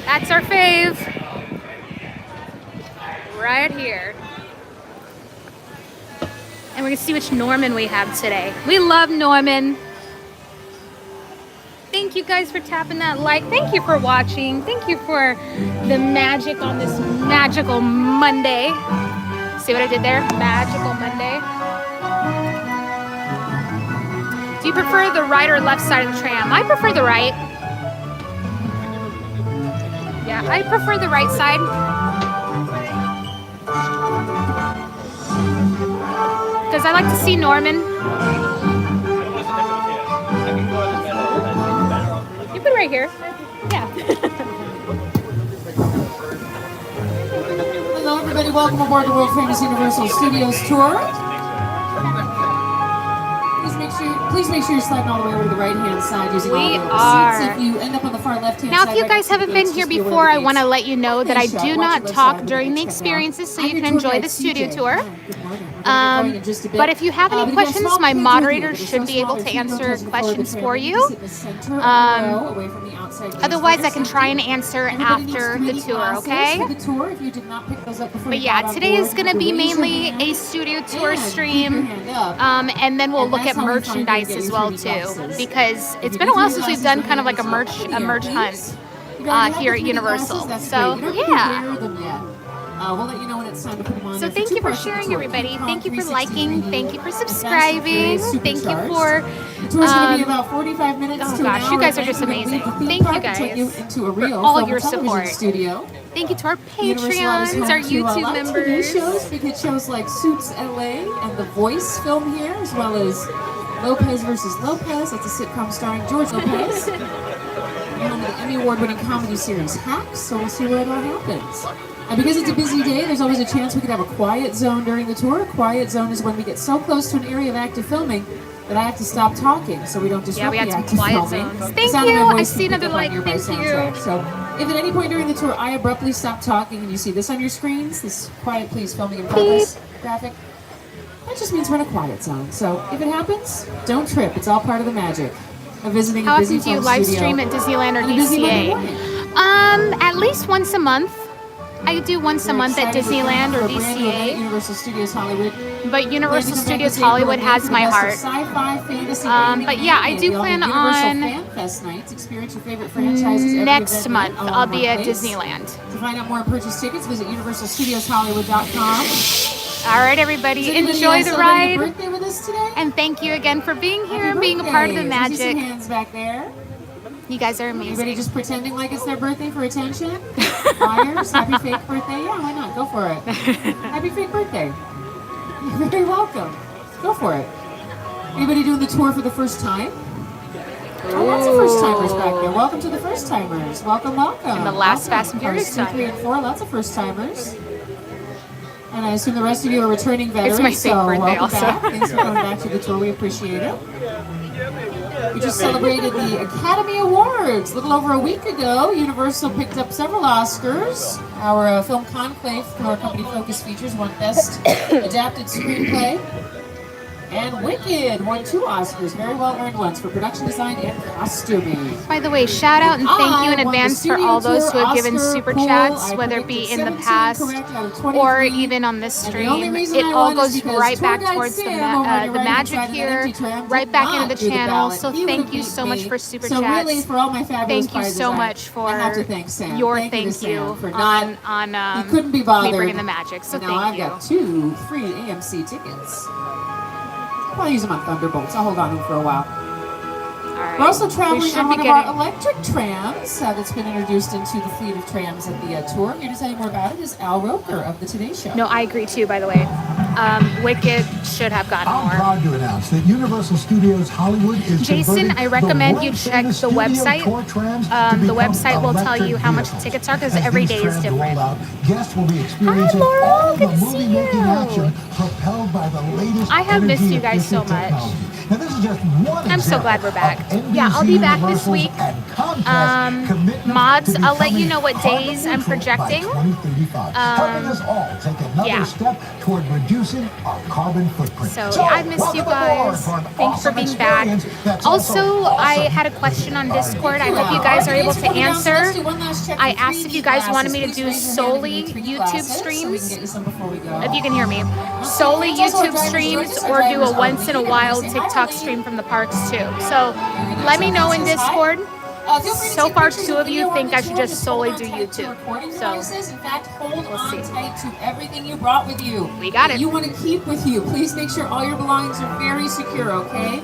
That's our fave. Right here. And we're gonna see which Norman we have today. We love Norman. Thank you guys for tapping that like. Thank you for watching. Thank you for the magic on this magical Monday. See what I did there? Magical Monday. Do you prefer the right or left side of the tram? I prefer the right. Yeah, I prefer the right side. Because I like to see Norman. You put it right here. Yeah. Hello everybody, welcome aboard the world famous Universal Studios tour. Please make sure you're sliding all the way over to the right-hand side using all the seats. If you end up on the far left-hand Now, side, if you guys haven't been here before, I want to let you know that I do not talk during the experiences, so you can enjoy the studio tour. But if you have any questions, my moderator should be able to answer questions for you. Otherwise, I can try and answer after the tour, okay? But yeah, today is going to be mainly a studio tour stream, and then we'll look at merchandise as well too, because it's been a while since we've done kind of like a merch hunt here at Universal. So yeah. We'll let you know when it's time to put them on. So thank you for sharing, everybody. Thank you for liking. Thank you for subscribing. Thank you for. The tour's going to be about 45 minutes Oh to an gosh, hour. you guys are just amazing. Thank you guys for all your support. Studio. Thank you to our Patreons, our YouTube members. Shows. We get shows like Suits LA and The Voice film here, as well as Lopez versus Lopez. That's a sitcom starring George Lopez. And one of the Emmy Award-winning comedy series Hacks. So we'll see where that happens. And because it's a busy day, there's always a chance we could have a quiet zone during the tour. A quiet zone is when we get so close to an area of active filming that I have to stop talking so we don't disrupt the active filming. Yeah, we had some quiet zones. Thank you. I see another like. Thank you. So if at any point during the tour I abruptly stop talking and you see this on your screens, this quiet please filming in progress graphic, that just means we're in a quiet zone. So if it happens, don't trip. It's all part of the magic of visiting a busy film studio. How often do you live stream at Disneyland or DCA? At least once a month. I do once a month at Disneyland or DCA. Universal Studios Hollywood. But Universal Studios Hollywood has my heart. But yeah, I do plan on next month. I'll be at Disneyland. To find out more and purchase tickets, visit universalstudioshollywood.com. All right, everybody, enjoy the ride. Birthday with us today? And thank you again for being here and being a part of the magic. Some hands back there. You guys are amazing. Everybody just pretending like it's their birthday for attention? Flyers, happy fake birthday? Yeah, why not? Go for it. Happy fake birthday. You're very welcome. Go for it. Anybody doing the tour for the first time? Oh, lots of first timers back there. Welcome to the first timers. Welcome, welcome. And the last Fast and Furious time. 2, 3, and 4, lots of first timers. And I assume the rest of you are returning veterans. It's my fake birthday also. Back. Thanks for coming back to the tour. We appreciate it. We just celebrated the Academy Awards. A little over a week ago, Universal picked up several Oscars. Our film Conclave, through our company Focus Features, won Best Adapted Screenplay. And Wicked won 2 Oscars, very well earned ones, for production design and costuming. By the way, shout out and thank you in I won the advance for studio all those who tour have given Oscar super pool. chats, I whether it be predicted in the 17 past correct out of or 23. even on this And the only stream. reason It I all won is goes because right tour back guide towards the, Sam over on your the right-hand magic side of that here, empty tram right did back not into the do channel. ballot. So He thank would've you beat so much me. for super So chats. really, for all my fabulous Thank you prizes, so much for I have to thank Sam. your thank you, Sam for not. on He couldn't be bothered. me bringing the magic. So And now thank I've got 2 free AMC tickets. I'll use them on Thunderbolts. I'll hold on to them for a while. All right. We're also We traveling should on be one of getting- our electric trams that's been introduced into the fleet of trams at the tour. Here to tell you more about it is Al Roker of the Today Show. No, I agree too, by the way. Wicked should have gotten I'm more. proud to announce that Universal Studios Hollywood is Jason, converting I recommend the you check world-famous the studio website. tour trams to The become website will tell you electric how much vehicles. tickets are, because As every these day is trams roll different. out, guests will be experiencing Laurel. all Good the to see movie-making you. action propelled by the latest I have missed you guys so energy-efficient much. technology. Now, this is just one I'm so glad we're back. example of Yeah, I'll be back this NBC week. and Comcast's commitment Mods, to I'll let you becoming know what days I'm carbon neutral by projecting. 2035, helping us all take another yeah. step toward reducing our carbon footprint. So yeah, I missed you welcome aboard guys. for an Thanks for awesome being back. experience that's Also, I awesome. had a question on Discord. I hope you guys are able to answer. I asked if you guys wanted me to do solely YouTube streams, if you can hear me, solely YouTube streams, or do a once in a while TikTok stream from the parks too. So let me know in Discord. So far, 2 of you think I should just solely do YouTube. So in fact, hold we'll on see. tight to everything you brought with you. We got that it. You want to keep with you. Please make sure all your belongings are very secure, okay?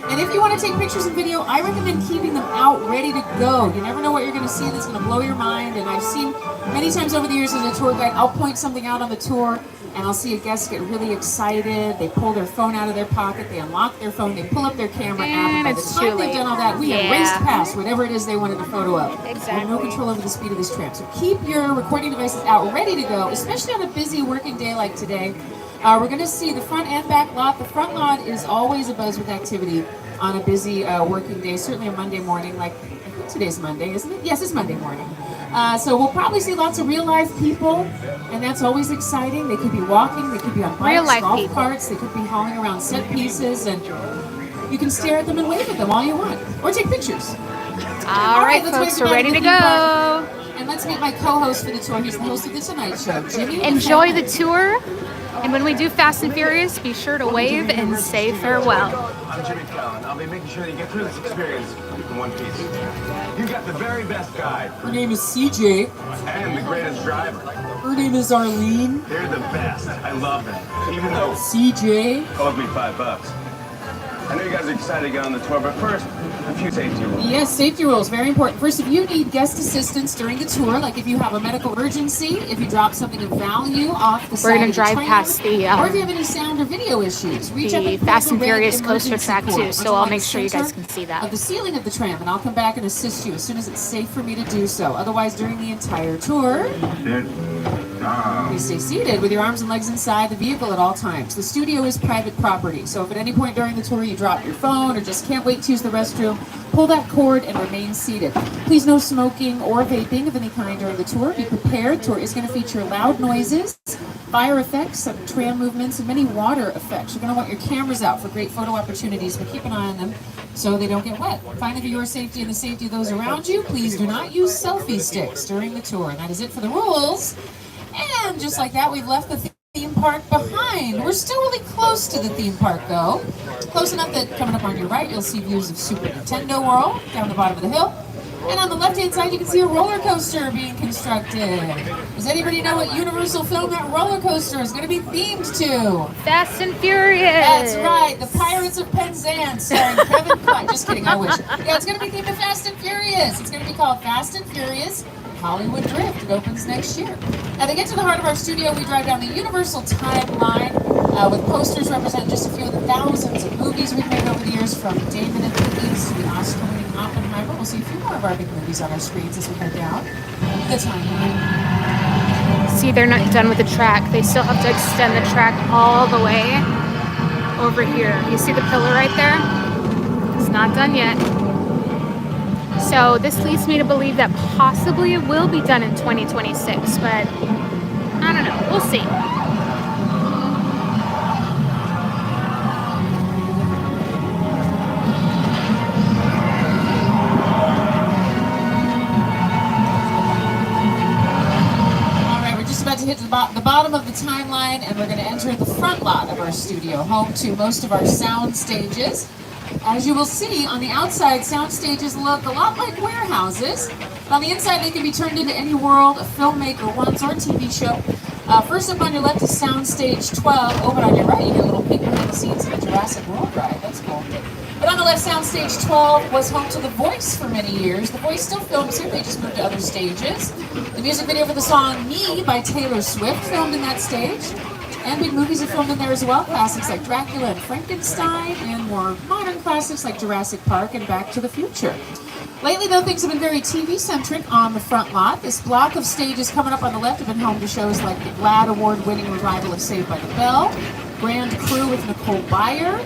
And if you want to take pictures and video, I recommend keeping them out ready to go. You never know what you're going to see that's going to blow your mind. And I've seen many times over the years as a tour guide, I'll point something out on the tour and I'll see a guest get really excited. They pull their phone out of their pocket, they unlock their phone, they pull up their camera app, and by the it's time too they've late. done all that, we have Yeah. raced past whatever it is they wanted a photo of. I have no Exactly. control over the speed of this tram. So keep your recording devices out ready to go, especially on a busy working day like today. We're going to see the front and back lot. The front lot is always abuzz with activity on a busy working day, certainly a Monday morning, like I think today's Monday, isn't it? Yes, it's Monday morning. So we'll probably see lots of real life people, and that's always exciting. They could be walking, they could be on bikes, Real life golf people. carts, they could be hauling around set pieces, and you can stare at them and wave at them all you want, or take pictures. All right, let's folks, wave we're goodbye ready to to the theme go. park. And let's meet my co-host for the tour. He's the host of The Tonight Show, Jimmy. Enjoy the tour, and when we do Fast and Furious, be sure to wave and say farewell. I'm Jimmy Fallon. I'll be making sure that you get through this experience in one piece. You got the very best guide Her name is CJ. and the greatest driver. Her name is Arlene. They're the best. I love them. Even though CJ. owed me $5. I know you guys are excited to get on the tour, but first, a few safety rules. Yes, safety rules, very important. First, if you need guest assistance during the tour, like if you have a medical urgency, if you drop something of value off the side We're gonna of the drive tram, past the, or if you have any sound or video issues, reach up the and press Fast the and red Furious coaster emergency track cord, too, which so is I'll on make the sure you guys center can see of that. the ceiling of the tram, and I'll come back and assist you as soon as it's safe for me to do so. Otherwise, during the entire tour, please stay seated with your arms and legs inside the vehicle at all times. The studio is private property, so if at any point during the tour you drop your phone or just can't wait to use the restroom, pull that cord and remain seated. Please no smoking or vaping of any kind during the tour. Be prepared. Tour is going to feature loud noises, fire effects, some tram movements, and many water effects. You're going to want your cameras out for great photo opportunities, but keep an eye on them so they don't get wet. Finally, for your safety and the safety of those around you, please do not use selfie sticks during the tour. And that is it for the rules. And just like that, we've left the theme park behind. We're still really close to the theme park, though. Close enough that coming up on your right, you'll see views of Super Nintendo World down the bottom of the hill. And on the left-hand side, you can see a roller coaster being constructed. Does anybody know what Universal film that roller coaster is going to be themed to? Fast and Furious. That's right, the Pirates of Penzance, starring Kevin Kline. Just kidding, I wish. Yeah, it's going to be themed to Fast and Furious. It's going to be called Fast and Furious Hollywood Drift. It opens next year. Now, to get to the heart of our studio, we drive down the Universal timeline with posters representing just a few of the thousands of movies we've made over the years, from Damon and Louise to the Oscar-winning Oppenheimer. We'll see a few more of our big movies on our screens as we head down the timeline. See, they're not done with the track. They still have to extend the track all the way over here. You see the pillar right there? It's not done yet. So this leads me to believe that possibly it will be done in 2026, but I don't know. We'll see. get to the bottom of the timeline, and we're going to enter the front lot of our studio, home to most of our sound stages. As you will see, on the outside, sound stages look a lot like warehouses. But on the inside, they can be turned into any world a filmmaker wants or TV show. First up on your left is Soundstage 12. Over on your right, you get a little peek behind the scenes of the Jurassic World ride. That's cool. But on the left, Soundstage 12 was home to The Voice for many years. The Voice still films here, they just moved to other stages. The music video for the song Me by Taylor Swift filmed in that stage. And big movies are filmed in there as well. Classics like Dracula and Frankenstein, and more modern classics like Jurassic Park and Back to the Future. Lately, though, things have been very TV-centric on the front lot. This block of stages coming up on the left have been home to shows like the GLAAD Award-winning revival of Saved by the Bell, Grand Crew with Nicole Byer,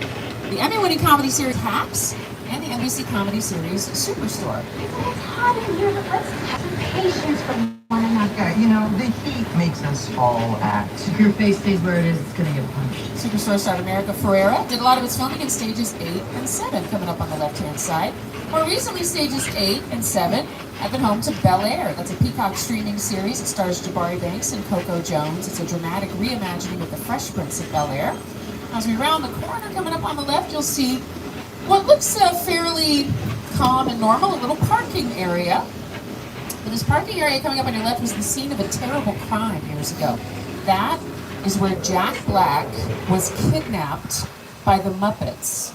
the Emmy-winning comedy series Hacks, and the NBC comedy series Superstore. It's hot in here, but let's have some patience from one another. Yeah, you know, the heat makes us all act. If your face stays where it is, it's gonna get punched. Superstore starred America Ferrera did a lot of its filming in stages 8 and 7, coming up on the left-hand side. More recently, stages 8 and 7 have been home to Bel Air. That's a Peacock streaming series. It stars Jabari Banks and Coco Jones. It's a dramatic reimagining of the Fresh Prince of Bel Air. As we round the corner, coming up on the left, you'll see what looks fairly calm and normal, a little parking area. But this parking area coming up on your left was the scene of a terrible crime years ago. That is where Jack Black was kidnapped by the Muppets.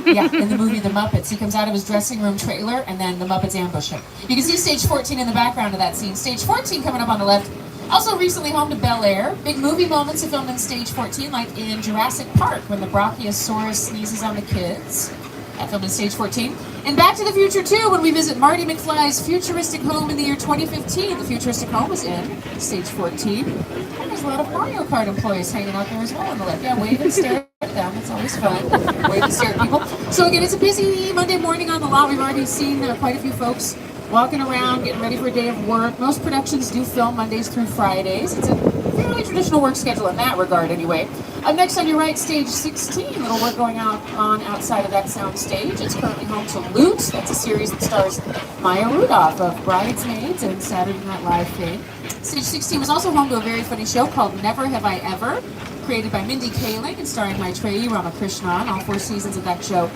Yeah, in the movie The Muppets. He comes out of his dressing room trailer, and then the Muppets ambush him. You can see stage 14 in the background of that scene. Stage 14 coming up on the left. Also recently home to Bel Air. Big movie moments are filmed in stage 14, like in Jurassic Park, when the Brachiosaurus sneezes on the kids. That filmed in stage 14. And Back to the Future 2, when we visit Marty McFly's futuristic home in the year 2015. The futuristic home was in stage 14. And there's a lot of Mario Kart employees hanging out there as well on the left. Yeah, wave and stare at them. It's always fun. Wave and stare at people. So again, it's a busy Monday morning on the lot. We've already seen quite a few folks walking around, getting ready for a day of work. Most productions do film Mondays through Fridays. It's a fairly traditional work schedule in that regard anyway. Up next on your right, stage 16, a little work going on outside of that sound stage. It's currently home to Loot. That's a series that stars Maya Rudolph of Bridesmaids and Saturday Night Live fame. Stage 16 was also home to a very funny show called Never Have I Ever, created by Mindy Kaling and starring Maitreyi Ramakrishnan. All 4 seasons of that show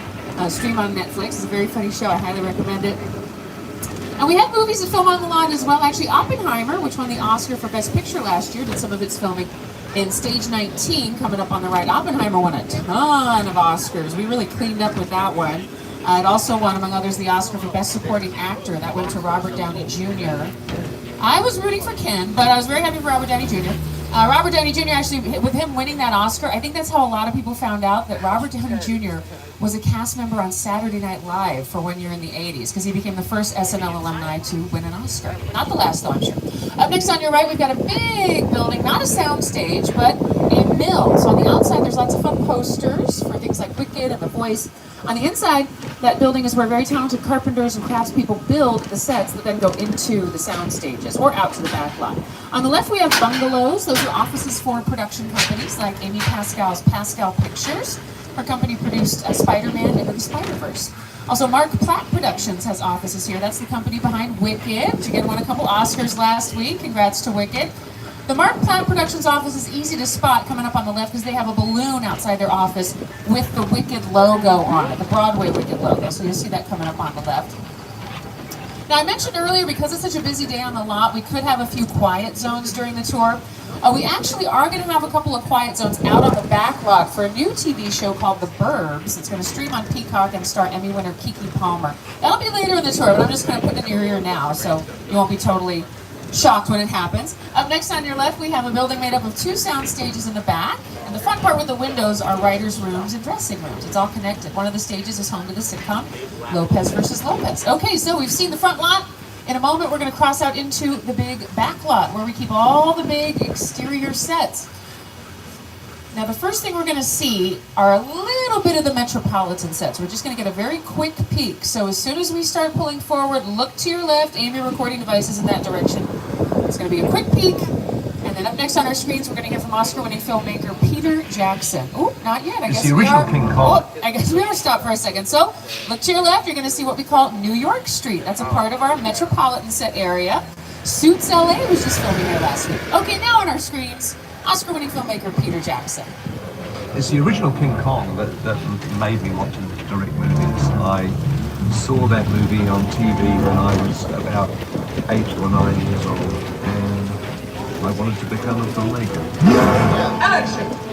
stream on Netflix. It's a very funny show. I highly recommend it. And we have movies that film on the lot as well. Actually, Oppenheimer, which won the Oscar for Best Picture last year, did some of its filming in stage 19, coming up on the right. Oppenheimer won a ton of Oscars. We really cleaned up with that one. It also won, among others, the Oscar for Best Supporting Actor. That went to Robert Downey Jr. I was rooting for Ken, but I was very happy for Robert Downey Jr. Robert Downey Jr. actually, with him winning that Oscar, I think that's how a lot of people found out that Robert Downey Jr. was a cast member on Saturday Night Live for 1 year in the 80s, because he became the first SNL alumni to win an Oscar. Not the last, though, I'm sure. Up next on your right, we've got a big building, not a sound stage, but a mill. So on the outside, there's lots of fun posters for things like Wicked and The Voice. On the inside, that building is where very talented carpenters and craftspeople build the sets that then go into the sound stages or out to the back lot. On the left, we have bungalows. Those are offices for production companies like Amy Pascal's Pascal Pictures. Her company produced Spider-Man into the Spider-Verse. Also, Mark Platt Productions has offices here. That's the company behind Wicked. Again, won a couple Oscars last week. Congrats to Wicked. The Mark Platt Productions office is easy to spot coming up on the left because they have a balloon outside their office with the Wicked logo on it, the Broadway Wicked logo. So you'll see that coming up on the left. Now, I mentioned earlier, because it's such a busy day on the lot, we could have a few quiet zones during the tour. We actually are going to have a couple of quiet zones out on the back lot for a new TV show called The Burbs. It's going to stream on Peacock and star Emmy winner Keke Palmer. That'll be later in the tour, but I'm just going to put it in your ear now, so you won't be totally shocked when it happens. Up next on your left, we have a building made up of 2 sound stages in the back. And the front part with the windows are writers' rooms and dressing rooms. It's all connected. One of the stages is home to the sitcom Lopez versus Lopez. Okay, so we've seen the front lot. In a moment, we're going to cross out into the big back lot where we keep all the big exterior sets. Now, the first thing we're going to see are a little bit of the Metropolitan sets. We're just going to get a very quick peek. So as soon as we start pulling forward, look to your left, aim your recording devices in that direction. It's going to be a quick peek. And then up next on our screens, we're going to hear from Oscar-winning filmmaker Peter Jackson. Oh, not yet. I guess we are. I guess we are stopped for a second. So look to your left. You're going to see what we call New York Street. That's a part of our Metropolitan set area. Suits LA was just filming here last week. Okay, now on our screens, Oscar-winning filmmaker Peter Jackson. It's the original King Kong that made me want to direct movies. I saw that movie on TV when I was about 8 or 9 years old, and I wanted to become a filmmaker.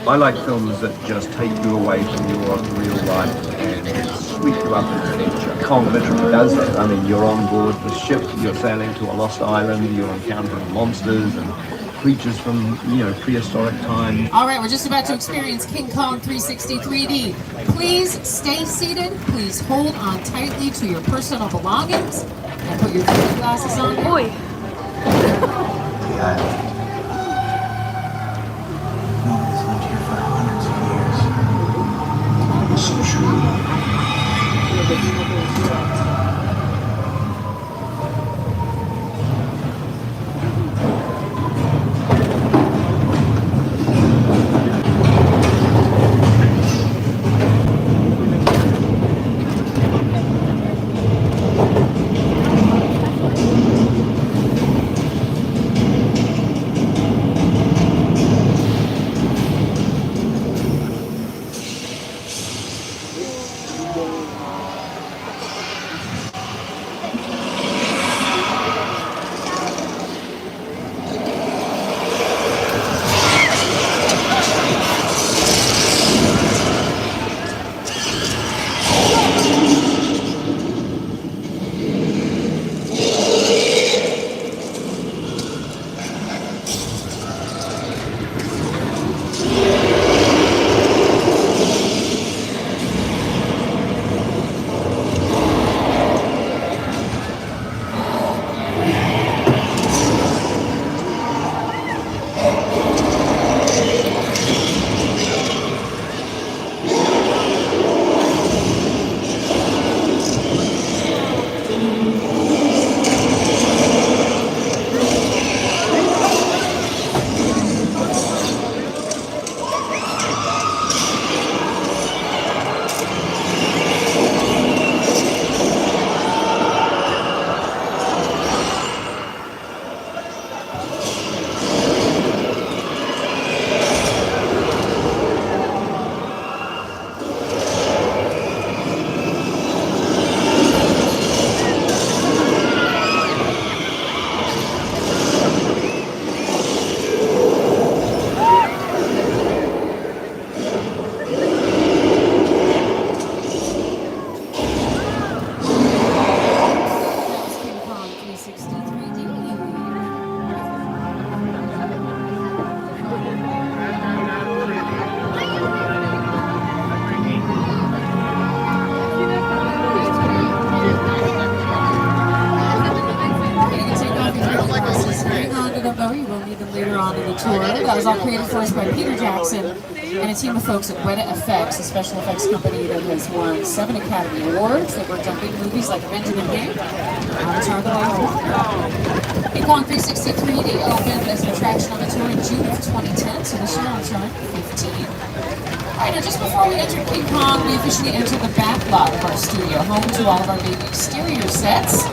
I like films that just take you away from your real life and sweep you up into nature. Kong literally does that. I mean, you're on board the ship, you're sailing to a lost island, you're encountering monsters and creatures from, prehistoric times. All right, we're just about to experience King Kong 360 3D. Please stay seated. Please hold on tightly to your personal belongings and put your 3D glasses on. Boy. Nobody's lived here for hundreds of years. So true. That was all created for us by Peter Jackson and a team of folks at Weta Effects, a special effects company that has won 7 Academy Awards. They've worked on big movies like Avengers Endgame, Avatar: The Way of Water. King Kong 360 3D opened as an attraction on the tour in June of 2010, so this year on turn 15. Alright, now just before we entered King Kong, we officially entered the backlot of our studio, home to all of our big exterior sets.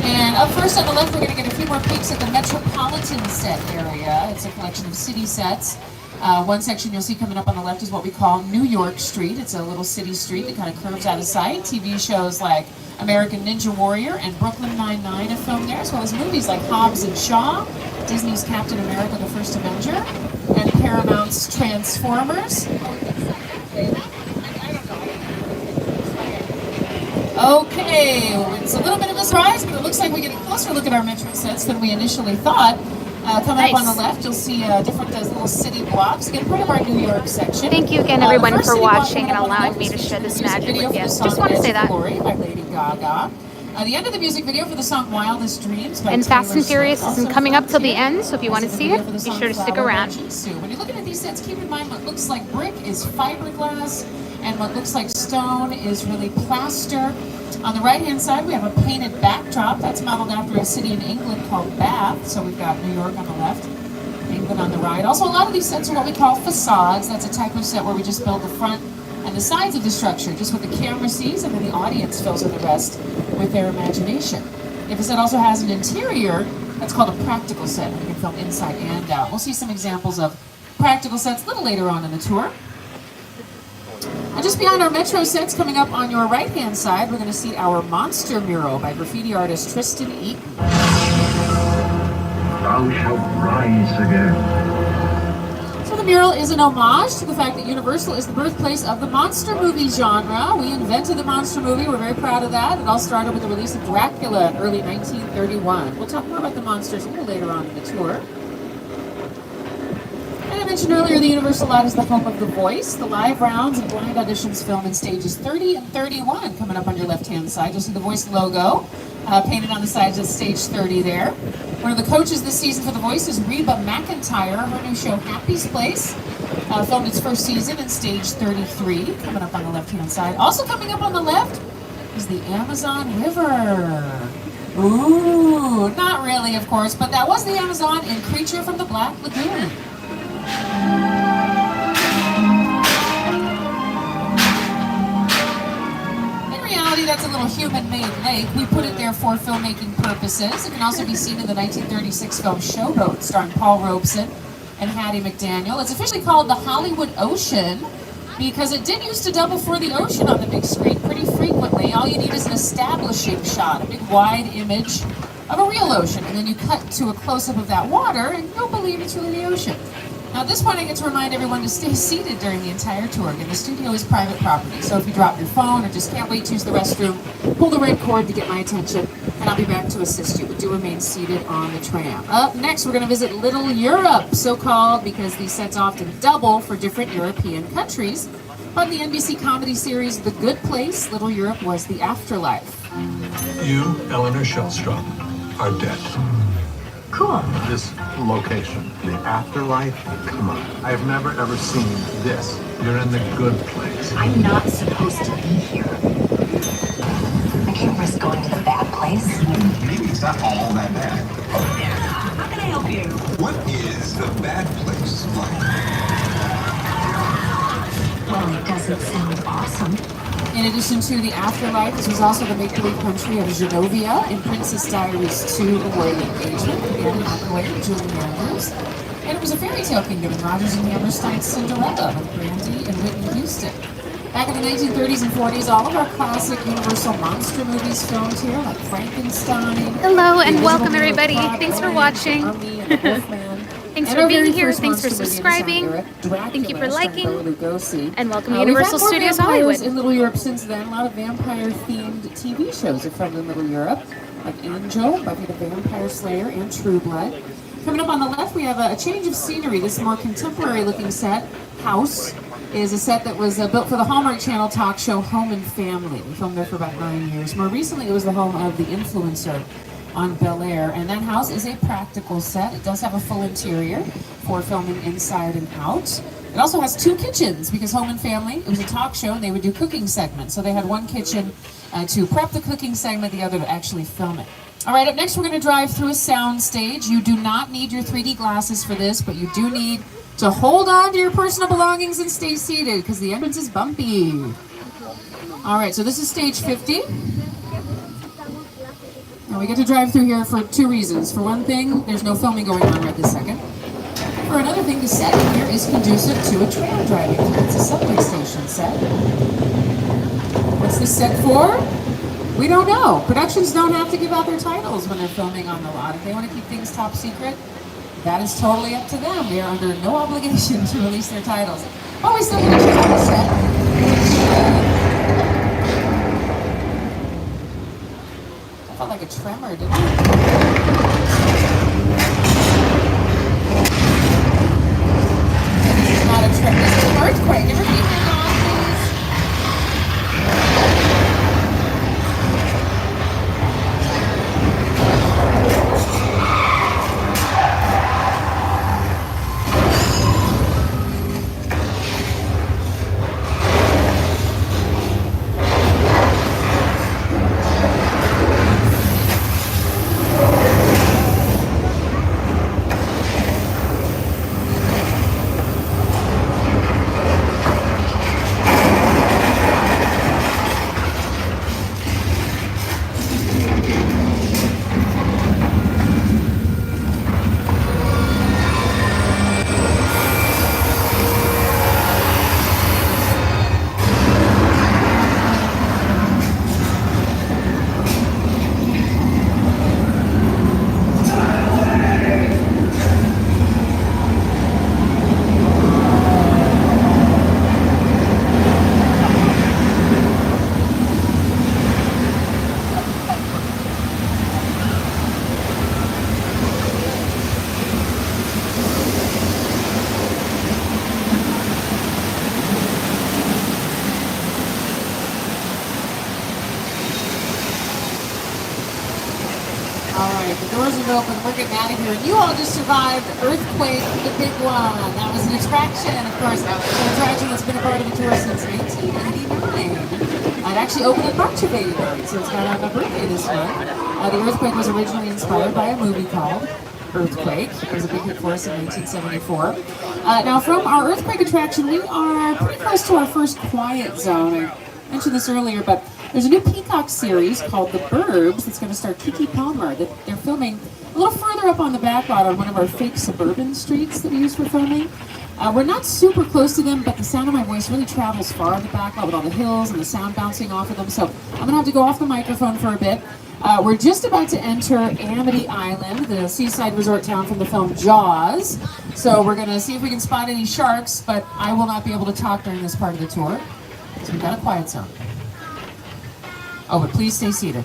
And up first on the left, we're going to get a few more peeks at the Metropolitan set area. It's a collection of city sets. One section you'll see coming up on the left is what we call New York Street. It's a little city street that kind of curves out of sight. TV shows like American Ninja Warrior and Brooklyn Nine-Nine have filmed there, as well as movies like Hobbs and Shaw, Disney's Captain America: The First Avenger, and Paramount's Transformers. Okay, it's a little bit of a surprise, but it looks like we get a closer look at our Metro sets than we initially thought. Coming up on the left, you'll see different little city blocks. Again, part of our New York section. Thank you again, everyone, for watching and allowing me to share this magic with you. Just want to say that. Glory by Lady Gaga. The end of the music video for the song Wildest Dreams by And Fast and Furious Taylor isn't Swift coming up till the here. end, so if you want to see it, be sure to stick around. When you're looking at these sets, keep in mind what looks like brick is fiberglass, and what looks like stone is really plaster. On the right-hand side, we have a painted backdrop that's modeled after a city in England called Bath. So we've got New York on the left, England on the right. Also, a lot of these sets are what we call facades. That's a type of set where we just build the front and the sides of the structure, just what the camera sees, and then the audience fills in the rest with their imagination. If a set also has an interior, That's called a practical set. You can film inside and out. We'll see some examples of practical sets a little later on in the tour. And just behind our Metro sets, coming up on your right-hand side, we're going to see our Monster mural by graffiti artist Tristan Eaton. Thou shalt rise again. So the mural is an homage to the fact that Universal is the birthplace of the monster movie genre. We invented the monster movie. We're very proud of that. It all started with the release of Dracula in early 1931. We'll talk more about the monsters a little later on in the tour. And I mentioned earlier, the Universal lot is the home of The Voice. The live rounds and blind auditions film in stages 30 and 31 coming up on your left-hand side. You'll see The Voice logo painted on the sides of stage 30 there. One of the coaches this season for The Voice is Reba McEntire. Her new show, Happy's Place, filmed its first season in stage 33, coming up on the left-hand side. Also coming up on the left is the Amazon River. Ooh, not really, of course, but that was the Amazon in Creature from the Black Lagoon. That's a little human-made lake. We put it there for filmmaking purposes. It can also be seen in the 1936 film Showboat, starring Paul Robeson and Hattie McDaniel. It's officially called the Hollywood Ocean because it did used to double for the ocean on the big screen pretty frequently. All you need is an establishing shot, a big wide image of a real ocean, and then you cut to a close-up of that water, and you'll believe it's really the ocean. Now at this point I get to remind everyone to stay seated during the entire tour. Again, the studio is private property, so if you drop your phone or just can't wait to use the restroom, pull the red cord to get my attention, and I'll be back to assist you, but do remain seated on the tram. Up next, we're going to visit Little Europe, so called because these sets often double for different European countries. On the NBC comedy series The Good Place, Little Europe was the afterlife. You, Eleanor Shellstrom, are dead. Cool. This location, the afterlife, come on. I've never ever seen this. You're in the good place. I'm not supposed to be here. I can't risk going to the bad place. Maybe it's not all that bad. How can I help you? What is the bad place like? Well, it doesn't sound awesome. In addition to the afterlife, this was also the make-believe country of Genovia in Princess Diaries 2, A Royal Engagement, Anne Hathaway and Julie Andrews. And it was a fairy tale kingdom in Rodgers and Hammerstein's Cinderella with Brandy and Whitney Houston. Back in the 1930s and 40s, all of our classic Universal monster movies filmed here, like Frankenstein. Hello and welcome everybody. Thanks for watching. Thanks for being here. Thanks for subscribing. Thank you for liking. And welcome to Universal Studios Hollywood. In Little Europe since then, a lot of vampire-themed TV shows have filmed in Little Europe, like Angel, Buffy the Vampire Slayer, and True Blood. Coming up on the left, we have a change of scenery. This more contemporary-looking set, House, is a set that was built for the Hallmark Channel talk show Home and Family. We filmed there for about 9 years. More recently, it was the home of The Influencer on Bel Air, and that house is a practical set. It does have a full interior for filming inside and out. It also has 2 kitchens because Home and Family, it was a talk show and they would do cooking segments. So they had one kitchen to prep the cooking segment, the other to actually film it. All right, up next we're going to drive through a sound stage. You do not need your 3D glasses for this, but you do need to hold on to your personal belongings and stay seated because the entrance is bumpy. All right, so this is stage 50. Now we get to drive through here for 2 reasons. For one thing, there's no filming going on right this second. For another thing, the set here is conducive to a tram driving. It's a subway station set. What's this set for? We don't know. Productions don't have to give out their titles when they're filming on the lot. If they want to keep things top secret, that is totally up to them. They are under no obligation to release their titles. Oh, we still get to check out the set. I felt like a tremor, didn't it? This is not a tremor. This is an earthquake. Everybody hang on, please. doors are open, we're getting out of here. And you all just survived Earthquake, the big one. That was an attraction, of course. An attraction that's been a part of the tour since 1989. It actually opened in March of '89, so it's got on my birthday this month. The Earthquake was originally inspired by a movie called Earthquake. It was a big hit for us in 1974. Now, from our Earthquake attraction, we are pretty close to our first quiet zone. I mentioned this earlier, but there's a new Peacock series called The Burbs that's going to star Keke Palmer. They're filming a little further up on the backlot on one of our fake suburban streets that we use for filming. We're not super close to them, but the sound of my voice really travels far on the backlot with all the hills and the sound bouncing off of them. So I'm going to have to go off the microphone for a bit. We're just about to enter Amity Island, the seaside resort town from the film Jaws. So we're going to see if we can spot any sharks, but I will not be able to talk during this part of the tour because we've got a quiet zone. Oh, but please stay seated.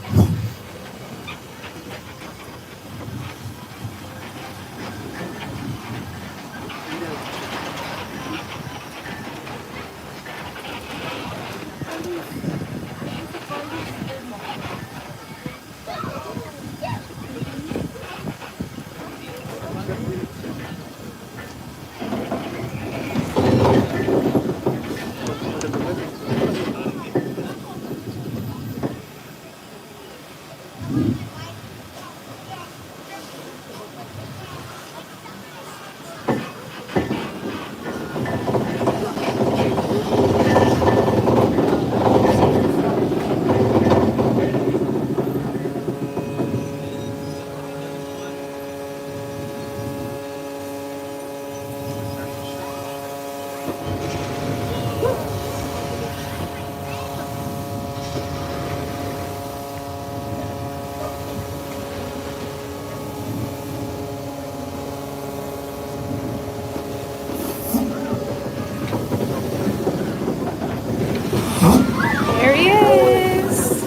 There he is.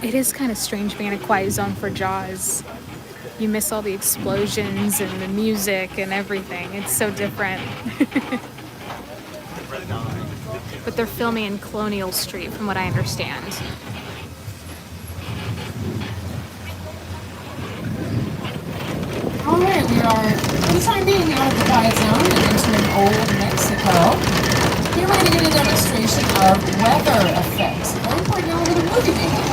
It is kind of strange being in a quiet zone for Jaws. You miss all the explosions and the music and everything. It's so different. But they're filming in Colonial Street, from what I understand. All right, we are, for the time being, out of the quiet zone and entering Old Mexico. Here we're going to get a demonstration of weather effects. Very important element of movie making.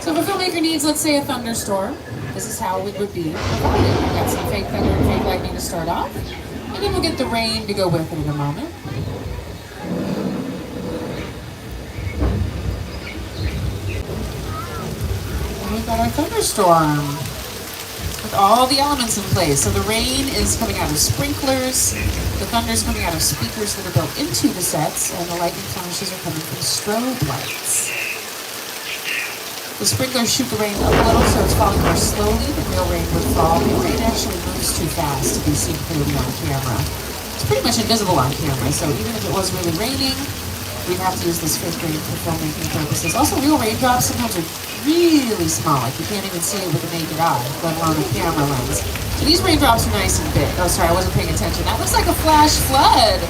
So if a filmmaker needs, let's say, a thunderstorm, this is how it would be provided. I've got some fake thunder and fake lightning to start off, and then we'll get the rain to go with it in a moment. And we've got our thunderstorm with all the elements in place. So the rain is coming out of sprinklers, the thunder is coming out of speakers that are built into the sets, and the lightning flashes are coming from strobe lights. The sprinklers shoot the rain up a little, so it's falling more slowly than real rain would fall. The rain actually moves too fast to be seen clearly on camera. It's pretty much invisible on camera, so even if it was really raining, we'd have to use this fake rain for filmmaking purposes. Also, real raindrops sometimes are really small, like you can't even see it with the naked eye, let alone a camera lens. So these raindrops are nice and big. Oh, sorry, I wasn't paying attention. That looks like a flash flood.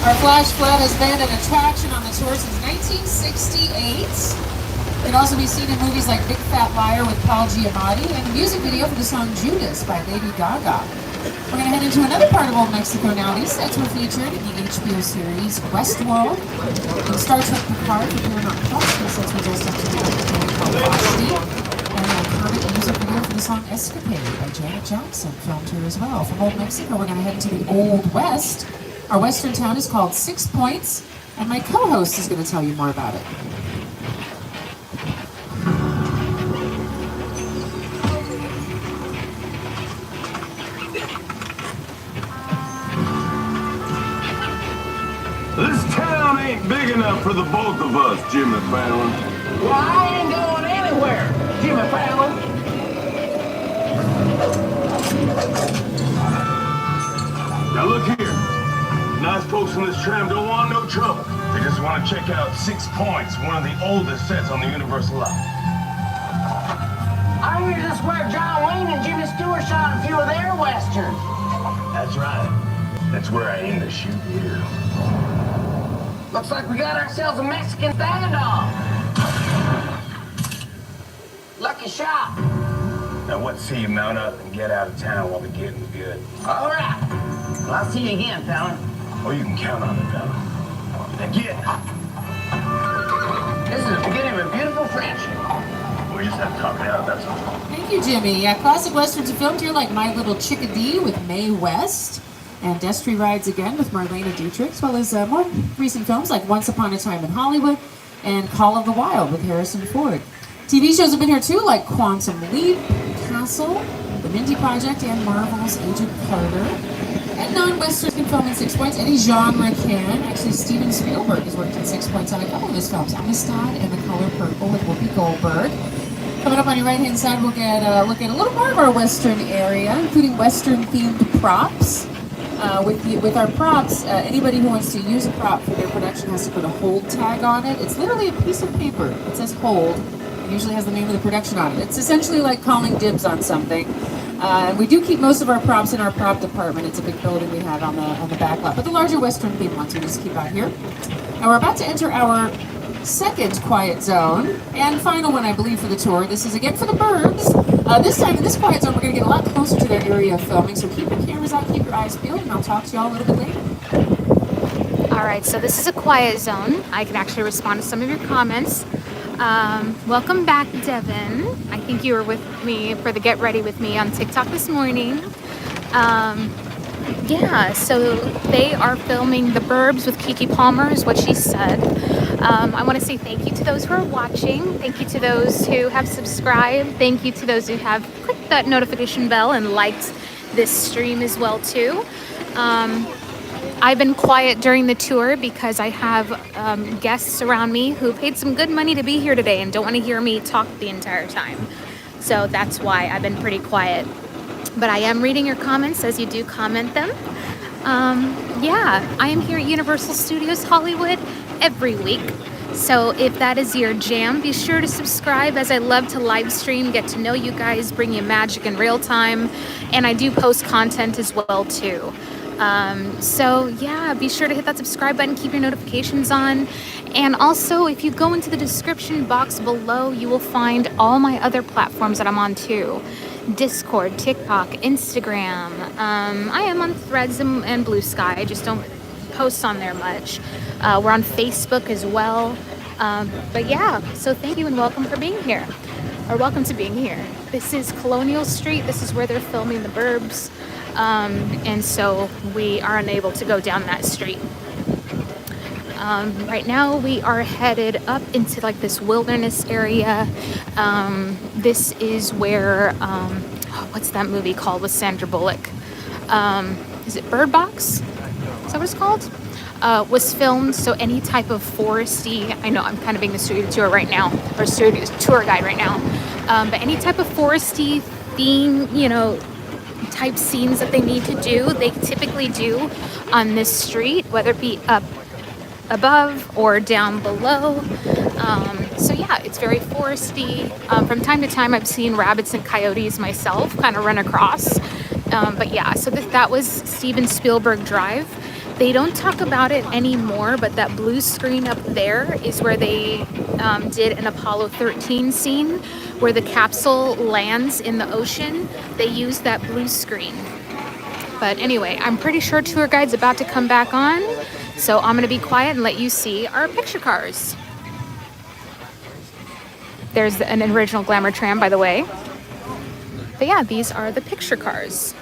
Our flash flood has been an attraction on the tour since 1968. It can also be seen in movies like Big Fat Liar with Paul Giamatti and a music video for the song Judas by Lady Gaga. We're going to head into another part of Old Mexico now. These sets were featured in the HBO series Westworld, in Star Trek Picard for Paramount Plus. These sets were just up to the called Frosty, and an iconic music video for the song Escapade by Janet Jackson filmed here as well. From Old Mexico, we're going to head into the Old West. Our western town is called 6 Points, and my co-host is going to tell you more about it. looking out for the both of us, Jimmy Fallon. Well, I ain't going anywhere, Jimmy Fallon. Now look here. Nice folks in this tram don't want no trouble. They just want to check out 6 Points, one of the oldest sets on the Universal line. I hear this is where John Wayne and Jimmy Stewart shot a few of their westerns. That's right. That's where I aim to shoot you. Looks like we got ourselves a Mexican standoff. Lucky shot. Now what say you mount up and get out of town while the getting's good? All right. Well, I'll see you again, fella. Oh, you can count on it, fella. Now get. This is the beginning of a beautiful friendship. We just have to talk it out, that's all. Thank you, Jimmy. Yeah, classic westerns are filmed here like My Little Chickadee with Mae West and Destry Rides Again with Marlena Dietrich, as well as more recent films like Once Upon a Time in Hollywood and Call of the Wild with Harrison Ford. TV shows have been here too, like Quantum Leap, Castle, The Mindy Project, and Marvel's Agent Carter. And non-westerns can film in 6 Points. Any genre can. Actually, Steven Spielberg has worked in 6 Points on a couple of his films, Amistad and The Color Purple with Whoopi Goldberg. Coming up on your right-hand side, we'll get look at a little more of our Western area, including Western-themed props. With our props, anybody who wants to use a prop for their production has to put a hold tag on it. It's literally a piece of paper that says hold. It usually has the name of the production on it. It's essentially like calling dibs on something. We do keep most of our props in our prop department. It's a big building we have on the backlot. But the larger Western-themed ones we just keep out here. Now we're about to enter our second quiet zone and final one, I believe, for the tour. This is again for the Burbs. This time in this quiet zone, we're going to get a lot closer to their area of filming, so keep your cameras out, keep your eyes peeled, and I'll talk to y'all a little bit later. All right, so this is a quiet zone. I can actually respond to some of your comments. Welcome back, Devin. I think you were with me for the Get Ready With Me on TikTok this morning. Yeah, so they are filming The Burbs with Keke Palmer, is what she said. I want to say thank you to those who are watching. Thank you to those who have subscribed. Thank you to those who have clicked that notification bell and liked this stream as well, too. I've been quiet during the tour because I have guests around me who paid some good money to be here today and don't want to hear me talk the entire time. So that's why I've been pretty quiet. But I am reading your comments as you do comment them. Yeah, I am here at Universal Studios Hollywood every week. So if that is your jam, be sure to subscribe, as I love to live stream, get to know you guys, bring you magic in real time. And I do post content as well too. So yeah, be sure to hit that subscribe button, keep your notifications on. And also, if you go into the description box below, you will find all my other platforms that I'm on too. Discord, TikTok, Instagram. I am on Threads and Blue Sky. I just don't post on there much. We're on Facebook as well. But yeah, so thank you and welcome for being here. Or welcome to being here. This is Colonial Street. This is where they're filming The Burbs. And so we are unable to go down that street. Right now we are headed up into like this wilderness area. This is where, what's that movie called with Sandra Bullock? Is it Bird Box? Is that what it's called? Was filmed, so any type of foresty, I know I'm kind of being the studio tour right now, or studio tour guide right now, but any type of foresty theme, you know, type scenes that they need to do, they typically do on this street, whether it be up above or down below. So yeah, it's very foresty. From time to time I've seen rabbits and coyotes myself kind of run across. But yeah, so that was Steven Spielberg Drive. They don't talk about it anymore, but that blue screen up there is where they did an Apollo 13 scene where the capsule lands in the ocean. They used that blue screen. But anyway, I'm pretty sure tour guide's about to come back on, so I'm gonna be quiet and let you see our picture cars. There's an original Glamour tram, by the way. But yeah, these are the picture cars.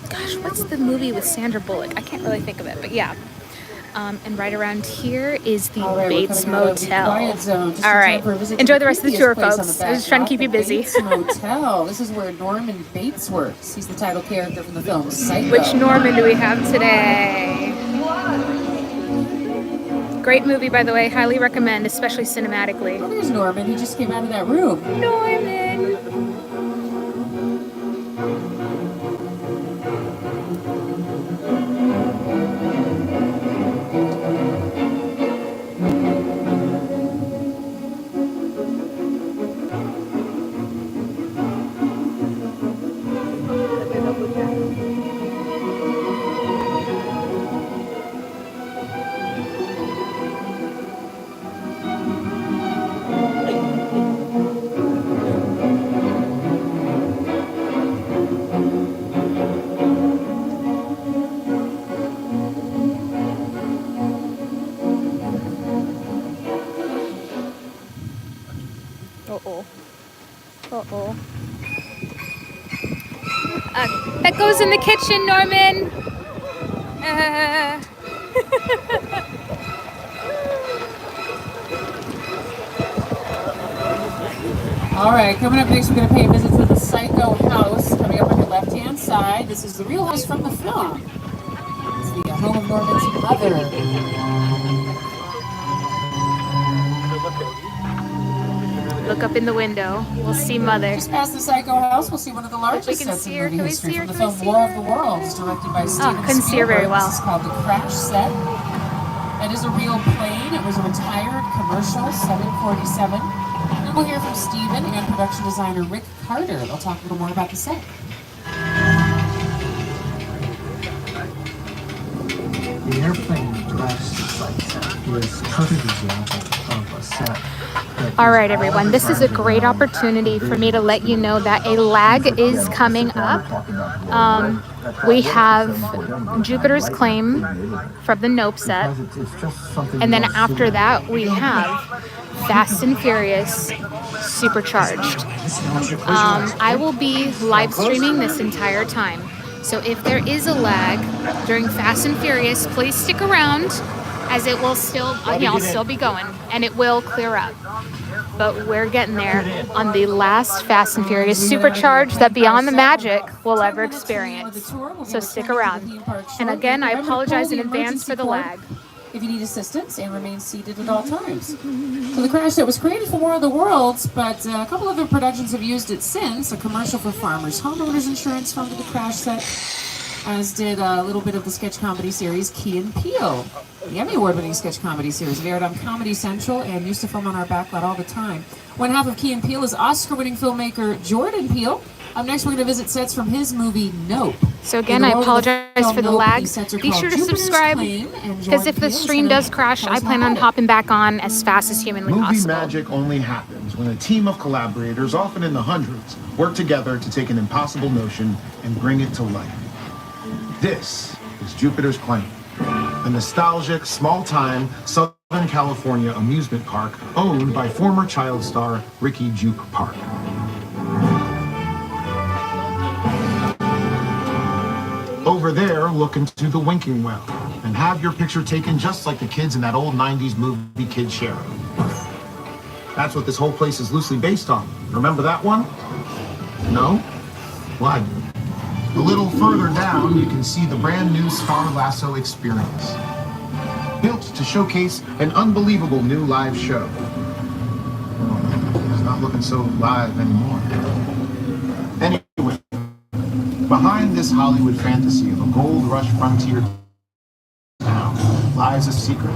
Gosh, what's the movie with Sandra Bullock? I can't really think of it, but yeah. And right around here is the All right, Bates we're coming out of the Motel. quiet zone, just in All time right, for a visit to enjoy the rest of the creepiest tour, place on folks. the I was just trying to Backlot, keep you the busy. Bates Motel. This is where Norman Bates works. He's the title character from the film Psycho. Which Norman do we have today? Great movie, by the way. Highly recommend, especially cinematically. Oh, there's Norman. He just came out of that room. Norman! Uh-oh. Uh-oh. That goes in the kitchen, Norman. All right, coming up next, we're going to pay a visit to the Psycho house. Coming up on your left-hand side, this is the real house from the film. It's the home of Norman's mother. Look up in the window. We'll see Mother. Just past the Psycho house, we'll see one of the largest can sets see in her. movie Can we history see her? from the Can we film see War her? of the Worlds, directed by Steven couldn't see her very Spielberg. well. This is called the Crash Set. It is a real plane. It was a retired commercial 747. And we'll hear from Steven and production designer Rick Carter. They'll talk a little more about the set. The airplane crash site is a perfect example of a set. All right, everyone. This is a great opportunity for me to let you know that a lag is coming up. We have Jupiter's Claim from the Nope set. And then after that, we have Fast and Furious Supercharged. I will be live streaming this entire time. So if there is a lag during Fast and Furious, please stick around, as it will still, I'll still be going, and it will clear up. But we're getting there on the last Fast and Furious Supercharged that Beyond the Magic will ever experience. So stick around. And again, I apologize in advance for the lag. If you need assistance, and remain seated at all times. So the Crash Set was created for War of the Worlds, but a couple other productions have used it since. A commercial for Farmers Homeowners Insurance funded the Crash Set, as did a little bit of the sketch comedy series Key and Peele. The Emmy Award-winning sketch comedy series. It aired on Comedy Central and used to film on our Backlot all the time. One half of Key and Peele is Oscar-winning filmmaker Jordan Peele. Up next, we're going to visit sets from his movie Nope. So again, I apologize for the lag. Be sure to subscribe, because if the stream does crash, I plan on hopping back on as fast as humanly Movie possible. magic only happens when a team of collaborators, often in the hundreds, work together to take an impossible notion and bring it to life. This is Jupiter's Claim, a nostalgic, small-time Southern California amusement park owned by former child star Ricky Juke Park. Over there, look into the winking well and have your picture taken just like the kids in that old 90s movie Kid Sheriff. That's what this whole place is loosely based on. Remember that one? No? Well, I do. A little further down, you can see the brand new Star Lasso experience, built to showcase an unbelievable new live show. Oh, it's not looking so live anymore. Anyway, behind this Hollywood fantasy of a gold rush frontier town lies a secret.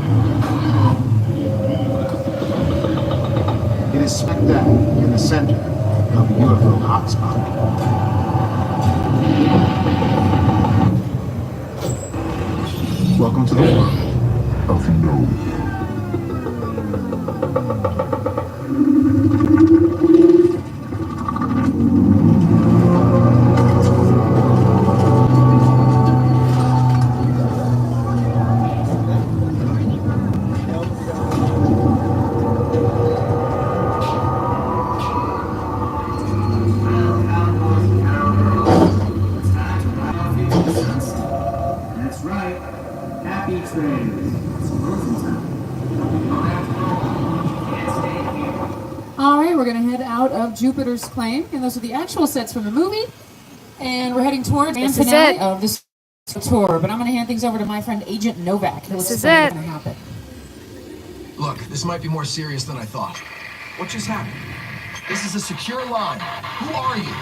It is smack dab in the center of a UFO hotspot. Welcome to the world of no. Happy trains. All right, we're gonna head out of Jupiter's Claim, and those are the actual sets from the movie. And we're heading towards the finale of this tour. But I'm gonna hand things over to my friend Agent Novak. He'll explain what's gonna happen. Look, this might be more serious than I thought. What just happened? This is a secure line. Who are you?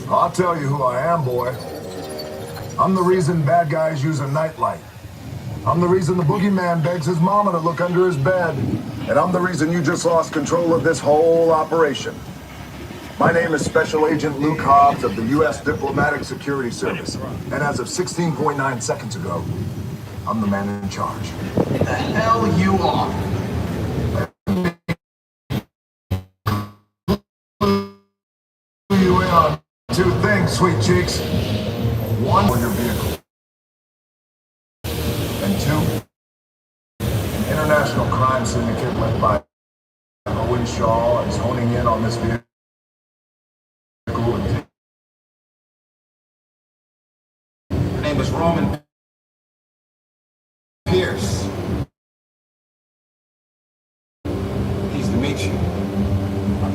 I'll tell you who I am, boy. I'm the reason bad guys use a nightlight. I'm the reason the boogeyman begs his mama to look under his bed. And I'm the reason you just lost control of this whole operation. My name is Special Agent Luke Hobbs of the U.S. Diplomatic Security Service. And as of 16.9 seconds ago, I'm the man in charge. The hell you are. You in on two things, sweet cheeks. One, for your vehicle. And two, an international crime syndicate led by Owen Shaw is honing in on this vehicle. Her name is Roman Pierce. Pleased to meet you. My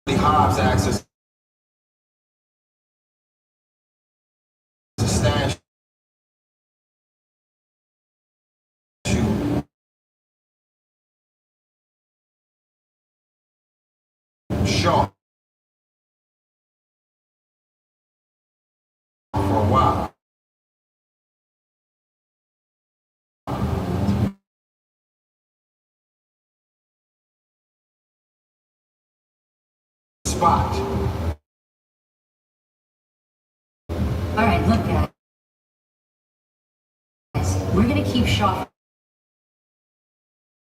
buddy Hobbs acts as a stash. Shaw. For a while. Spot. All right, look, guys. We're gonna keep Shaw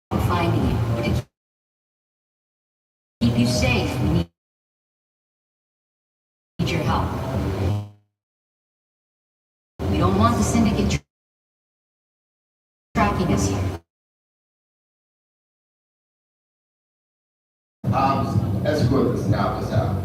from finding you. We're gonna keep you safe. We need your help. We don't want the syndicate tracking us here. Escort this novice out.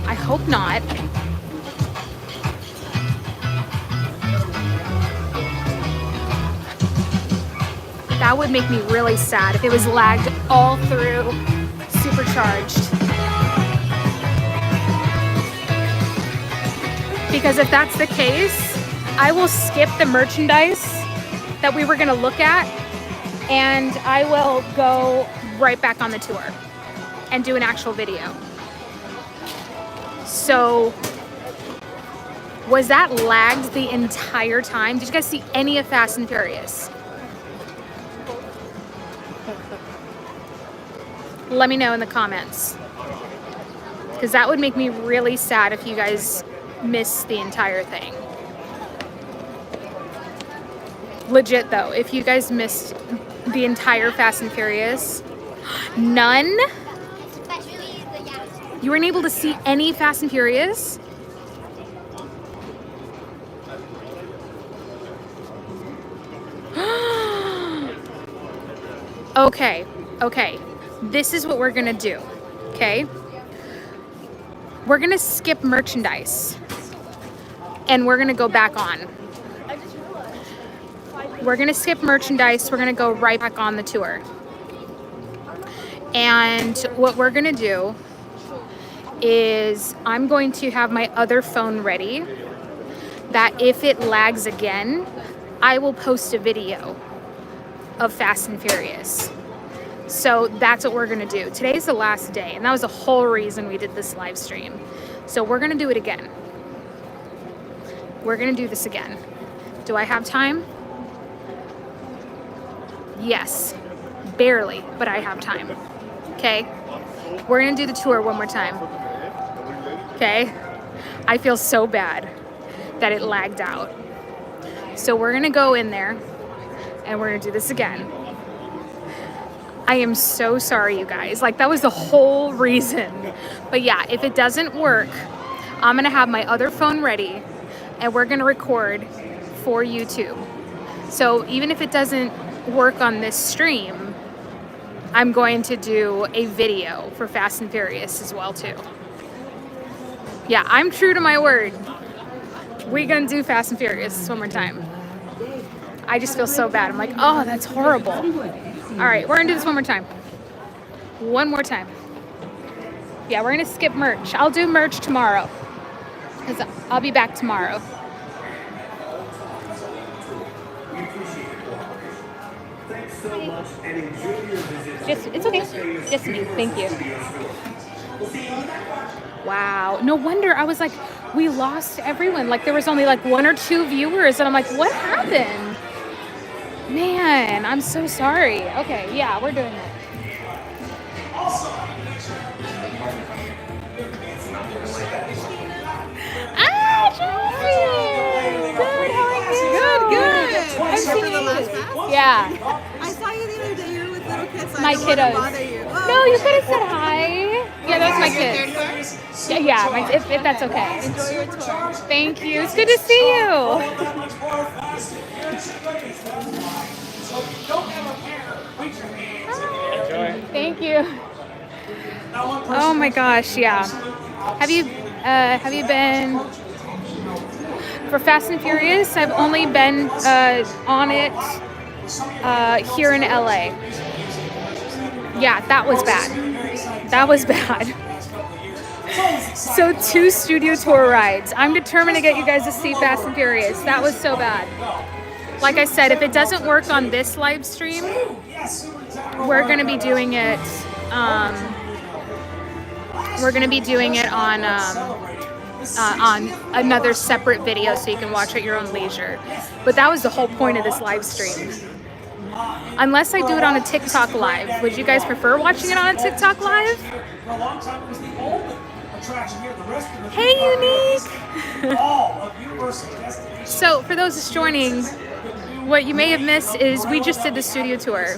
I hope not. That would make me really sad if it was lagged all through Supercharged. Because if that's the case, I will skip the merchandise that we were gonna look at and I will go right back on the tour and do an actual video. So, was that lagged the entire time? Did you guys see any of Fast and Furious? Let me know in the comments. Because that would make me really sad if you guys missed the entire thing. Legit though, if you guys missed the entire Fast and Furious, none? You weren't able to see any Fast and Furious? Okay. This is what we're gonna do, okay? We're gonna skip merchandise and we're gonna go back on. We're gonna skip merchandise, we're gonna go right back on the tour. And what we're gonna do is I'm going to have my other phone ready that if it lags again, I will post a video of Fast and Furious. So that's what we're gonna do. Today's the last day, and that was the whole reason we did this live stream. So we're gonna do it again. We're gonna do this again. Do I have time? Yes, barely, but I have time. Okay, we're gonna do the tour one more time. Okay, I feel so bad that it lagged out. So we're gonna go in there and we're gonna do this again. I am so sorry, you guys. Like, that was the whole reason. But yeah, if it doesn't work, I'm gonna have my other phone ready and we're gonna record for YouTube. So even if it doesn't work on this stream, I'm going to do a video for Fast and Furious as well too. Yeah, I'm true to my word. We're gonna do Fast and Furious one more time. I just feel so bad. I'm like, oh, that's horrible. All right, we're gonna do this one more time. One more time. Yeah, we're gonna skip merch. I'll do merch tomorrow, because I'll be back tomorrow. It's okay. Just me. Thank you. Wow. No wonder. I was like, we lost everyone. Like, there was only like 1 or 2 viewers, and I'm like, what happened? Man, I'm so sorry. Okay, yeah, we're doing it. Ah, Chelsea! Good, how are you? Good. I've seen For the last you. pass? Yeah. I saw you the other day. You were with little kids. So My I didn't want to kiddos. bother you. Oh, No, you okay. could have said hi. Yeah, that's my kid. Yeah, if that's okay. Enjoy your tour. Thank you. It's good to see you. Thank you. Oh my gosh, yeah. Have you been for Fast and Furious? I've only been on it here in LA. Yeah, that was bad. That was bad. So 2 studio tour rides. I'm determined to get you guys to see Fast and Furious. That was so bad. Like I said, if it doesn't work on this live stream, we're gonna be doing it. We're gonna be doing it on another separate video, so you can watch at your own leisure. But that was the whole point of this live stream. Unless I do it on a TikTok live. Would you guys prefer watching it on a TikTok live? Hey, Unique! So, for those just joining, what you may have missed is we just did the studio tour.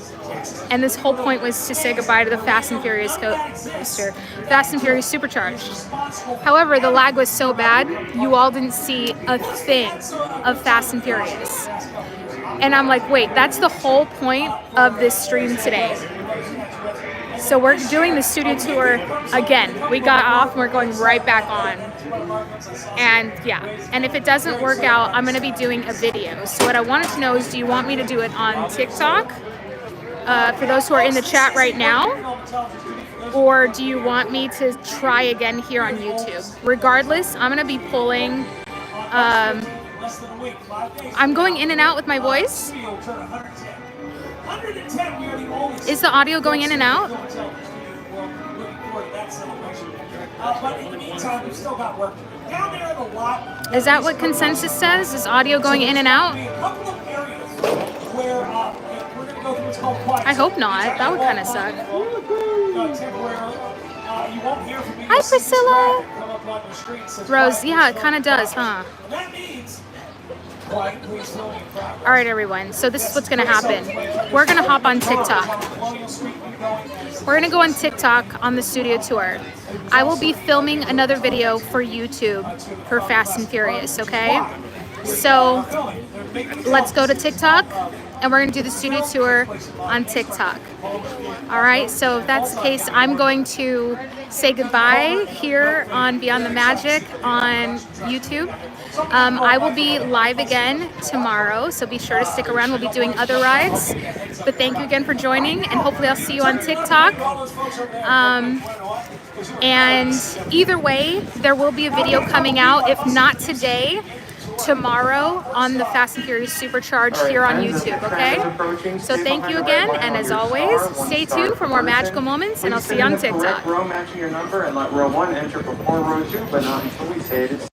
And this whole point was to say goodbye to the Fast and Furious coaster, Fast and Furious Supercharged. However, the lag was so bad, you all didn't see a thing of Fast and Furious. And I'm like, wait, that's the whole point of this stream today. So we're doing the studio tour again. We got off and we're going right back on. And yeah, and if it doesn't work out, I'm gonna be doing a video. So what I wanted to know is, do you want me to do it on TikTok? For those who are in the chat right now? Or do you want me to try again here on YouTube? Regardless, I'm gonna be pulling, I'm going in and out with my voice. Is the audio going in and out? Is that what consensus says? Is audio going in and out? I hope not. That would kind of suck. Hi, Priscilla. Rose, yeah, it kind of does, huh? All right, everyone. So this is what's going to happen. We're going to hop on TikTok. We're going to go on TikTok on the studio tour. I will be filming another video for YouTube for Fast and Furious, okay? So let's go to TikTok and we're going to do the studio tour on TikTok. All right, so if that's the case, I'm going to say goodbye here on Beyond the Magic on YouTube. I will be live again tomorrow, so be sure to stick around. We'll be doing other rides. But thank you again for joining, and hopefully I'll see you on TikTok. And either way, there will be a video coming out, if not today, tomorrow on the Fast and Furious Supercharged here on YouTube, okay? So thank you again, and as always, stay tuned for more magical moments, and I'll see you on TikTok. Row matching your number and let row 1 enter before row 2, but not until we say it is